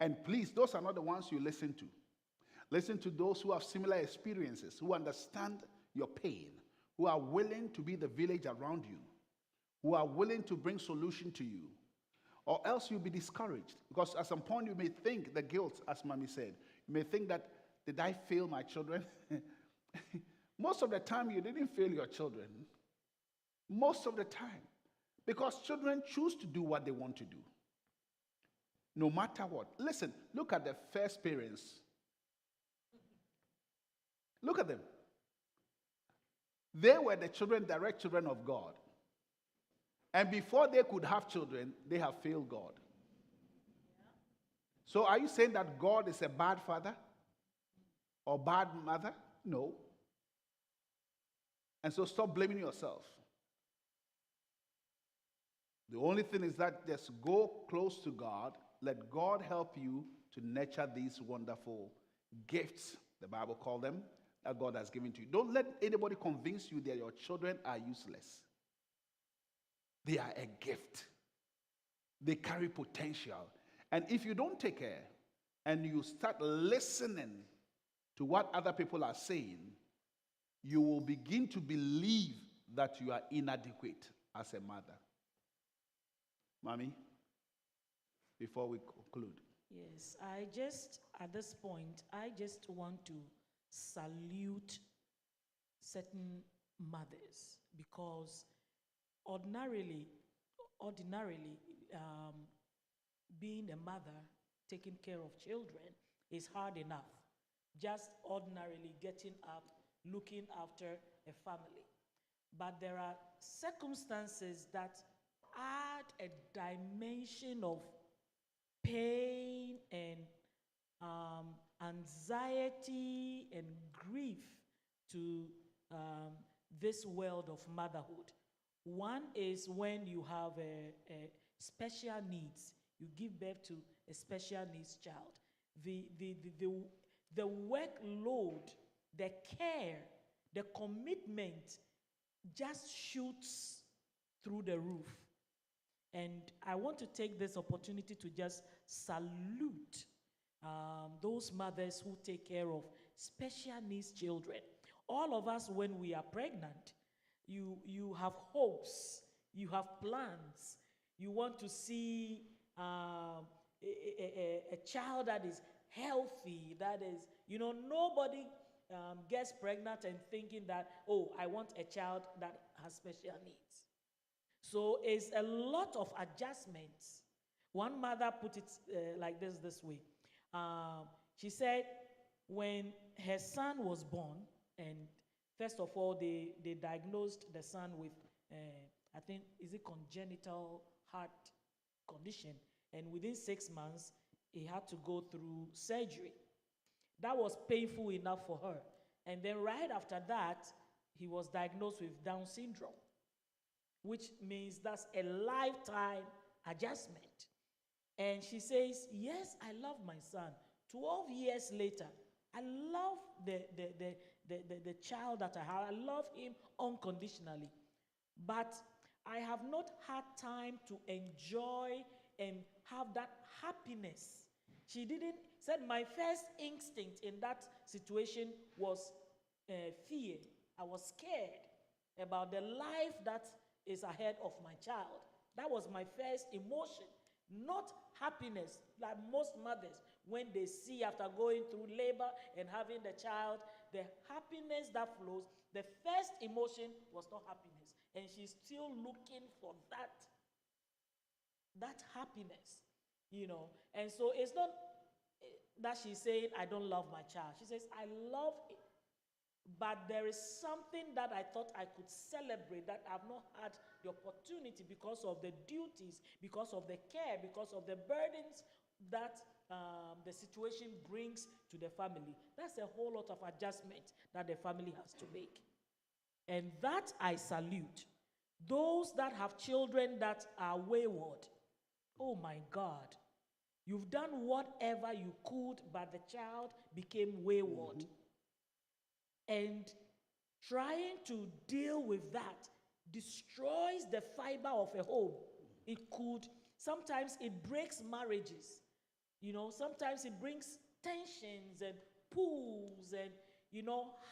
And please, those are not the ones you listen to. Listen to those who have similar experiences, who understand your pain, who are willing to be the village around you, who are willing to bring solution to you, or else you'll be discouraged. Because at some point you may think the guilt, as Mommy said, you may think that, did I fail my children? Most of the time you didn't fail your children. Most of the time. Because children choose to do what they want to do. No matter what. Listen, look at the first parents. Look at them. They were the direct children of God. And before they could have children, they have failed God. So are you saying that God is a bad father? Or bad mother? No. And so stop blaming yourself. The only thing is that just go close to God. Let God help you to nurture these wonderful gifts, the Bible calls them, that God has given to you. Don't let anybody convince you that your children are useless. They are a gift. They carry potential. And if you don't take care and you start listening to what other people are saying, you will begin to believe that you are inadequate as a mother. Mommy, before we conclude. Yes, at this point, I just want to salute certain mothers, because ordinarily, being a mother, taking care of children is hard enough. Just ordinarily getting up, looking after a family. But there are circumstances that add a dimension of pain and anxiety and grief to this world of motherhood. One is when you have a special needs. You give birth to a special needs child. The workload, the care, the commitment just shoots through the roof. And I want to take this opportunity to just salute those mothers who take care of special needs children. All of us, when we are pregnant, you have hopes, you have plans. You want to see a child that is healthy, that is, nobody gets pregnant and thinking that, oh, I want a child that has special needs. So it's a lot of adjustments. One mother put it like this way. She said when her son was born, and first of all, they diagnosed the son with, I think, is it congenital heart condition? And within 6 months, he had to go through surgery. That was painful enough for her. And then right after that, he was diagnosed with Down syndrome, which means that's a lifetime adjustment. And she says, yes, I love my son. 12 years later, I love the child that I have. I love him unconditionally. But I have not had time to enjoy and have that happiness. She said my first instinct in that situation was fear. I was scared about the life that is ahead of my child. That was my first emotion, not happiness, like most mothers, when they see after going through labor and having the child, the happiness that flows, the first emotion was not happiness. And she's still looking for that happiness, And so it's not that she's saying, I don't love my child. She says, I love it. But there is something that I thought I could celebrate that I've not had the opportunity because of the duties, because of the care, because of the burdens that the situation brings to the family. That's a whole lot of adjustment that the family has to make. And that I salute. Those that have children that are wayward, oh my God, you've done whatever you could, but the child became wayward. And trying to deal with that destroys the fiber of a home. Sometimes it breaks marriages. Sometimes it brings tensions and pulls and,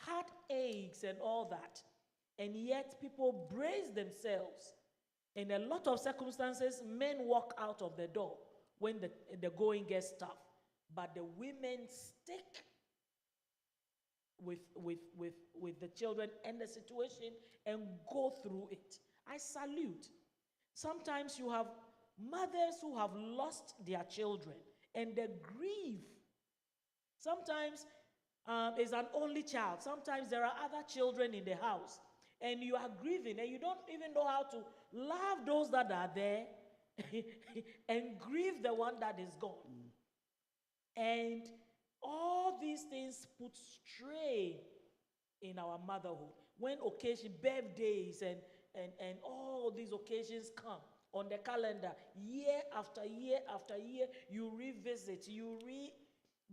heartaches and all that. And yet people brace themselves. In a lot of circumstances, men walk out of the door when the going gets tough. But the women stick with the children and the situation and go through it. I salute. Sometimes you have mothers who have lost their children and they grieve. Sometimes it's an only child. Sometimes there are other children in the house and you are grieving and you don't even know how to love those that are there and grieve the one that is gone. And all these things put strain in our motherhood. When birthdays and all these occasions come on the calendar, year after year after year, you revisit,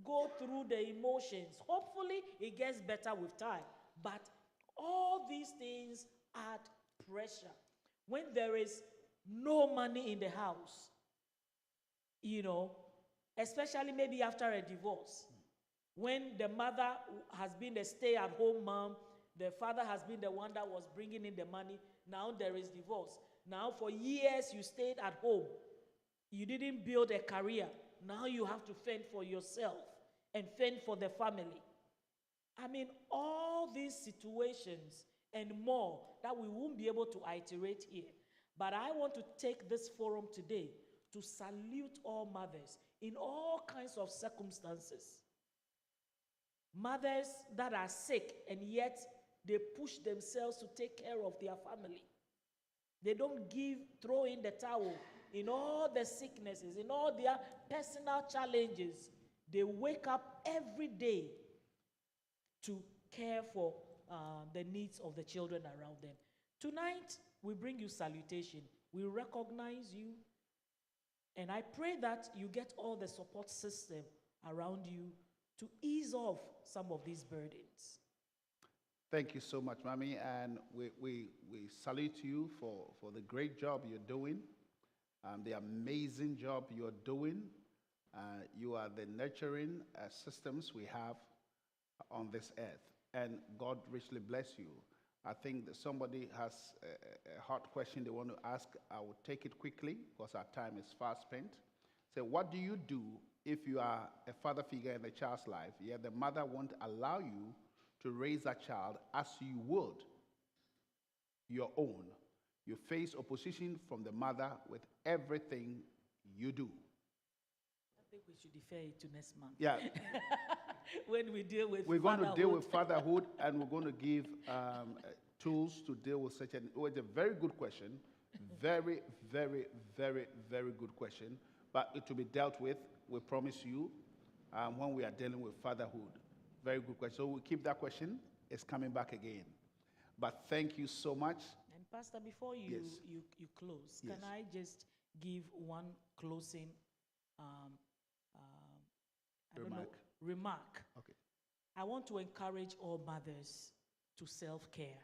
go through the emotions. Hopefully, it gets better with time. But all these things add pressure. When there is no money in the house, especially maybe after a divorce, when the mother has been a stay-at-home mom, the father has been the one that was bringing in the money, now there is divorce. Now for years you stayed at home. You didn't build a career. Now you have to fend for yourself and fend for the family. I mean, all these situations and more that we won't be able to iterate here. But I want to take this forum today to salute all mothers in all kinds of circumstances. Mothers that are sick and yet they push themselves to take care of their family. They don't throw in the towel in all the sicknesses, in all their personal challenges. They wake up every day to care for the needs of the children around them. Tonight, we bring you salutation. We recognize you. And I pray that you get all the support system around you to ease off some of these burdens. Thank you so much, Mommy, and we salute you for the great job you're doing. the amazing job you're doing. You are the nurturing systems we have on this earth, and God richly bless you. I think that somebody has a hot question they want to ask. I will take it quickly because our time is fast spent. So, what do you do if you are a father figure in the child's life, yet the mother won't allow you to raise that child as you would your own? You face opposition from the mother with everything you do. I think we should defer it to next month. Yeah. When we deal with We're going to deal fatherhood. with fatherhood, and we're going to give tools to deal with such an. Oh, it's a very good question. Very, very, very, very good question. But it will be dealt with, we promise you, when we are dealing with fatherhood. Very good question. So we'll keep that question. It's coming back again. But thank you so much. And Pastor, before you, Yes. you close, Yes. can I just give one closing remark? Okay. I want to encourage all mothers to self-care.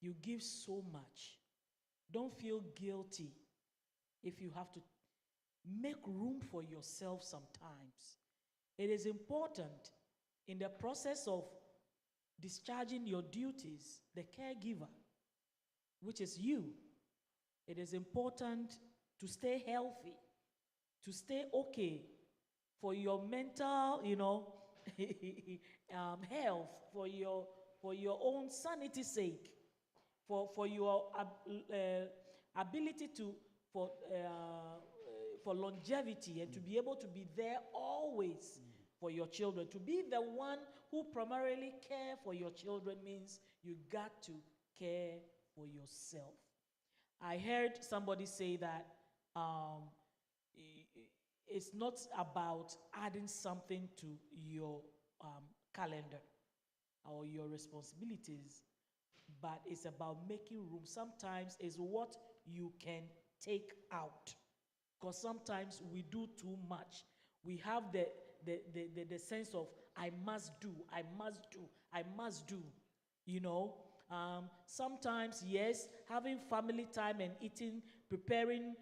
You give so much. Don't feel guilty if you have to make room for yourself sometimes. It is important in the process of discharging your duties, the caregiver, which is you. It is important to stay healthy, to stay okay for your mental, health, for your own sanity's sake, for your ability for longevity and to be able to be there always for your children. To be the one who primarily care for your children means you got to care for yourself. I heard somebody say that it's not about adding something to your calendar or your responsibilities, but it's about making room. Sometimes it's what you can take out, because sometimes we do too much. We have the sense of I must do, I must do, I must do, sometimes, yes, having family time and eating, preparing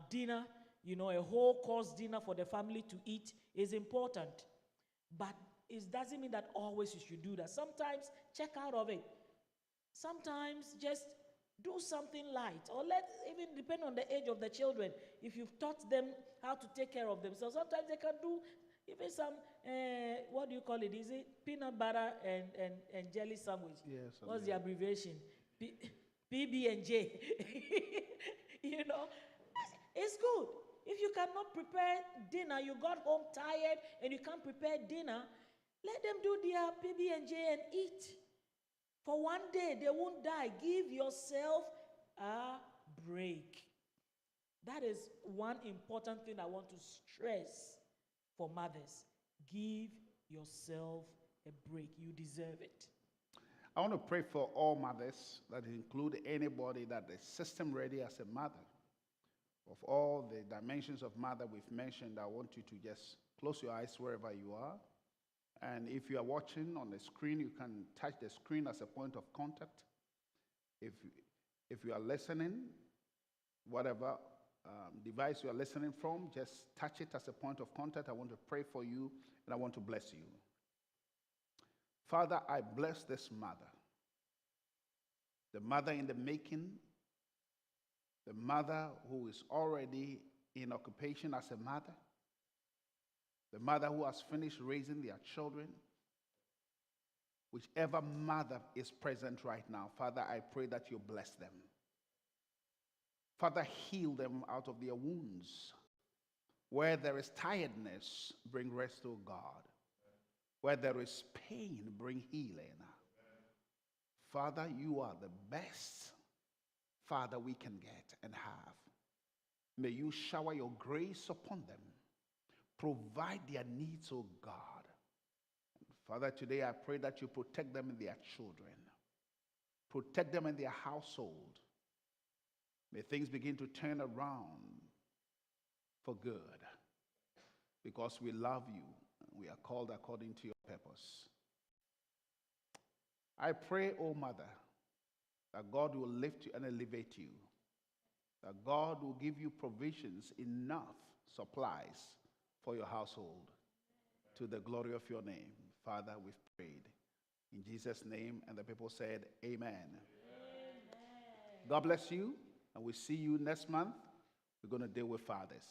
dinner, a whole course dinner for the family to eat is important. But it doesn't mean that always you should do that. Sometimes check out of it. Sometimes just do something light, or even depend on the age of the children. If you've taught them how to take care of themselves, sometimes they can do even some, what do you call it? Is it peanut butter and jelly sandwich? Yes. What's the abbreviation? PB&J. It's good. If you cannot prepare dinner, you got home tired and you can't prepare dinner, let them do their PB&J and eat. For one day, they won't die. Give yourself a break. That is one important thing I want to stress for mothers. Give yourself a break. You deserve it. I want to pray for all mothers, that include anybody that is system ready as a mother. Of all the dimensions of mother we've mentioned, I want you to just close your eyes wherever you are. And if you are watching on the screen, you can touch the screen as a point of contact. If you are listening, whatever device you are listening from, just touch it as a point of contact. I want to pray for you, and I want to bless you. Father, I bless this mother, the mother in the making, the mother who is already in occupation as a mother, the mother who has finished raising their children. Whichever mother is present right now, Father, I pray that you bless them. Father, heal them out of their wounds. Where there is tiredness, bring rest, O God. Where there is pain, bring healing. Father, you are the best Father we can get and have. May you shower your grace upon them. Provide their needs, O God. Father, today I pray that you protect them and their children. Protect them and their household. May things begin to turn around for good. Because we love you and we are called according to your purpose. I pray, O Mother, that God will lift you and elevate you. that God will give you provisions, enough supplies for your household, to the glory of your name. Father, we've prayed. In Jesus' name, and the people said, amen. God bless you, and we'll see you next month. We're going to deal with fathers.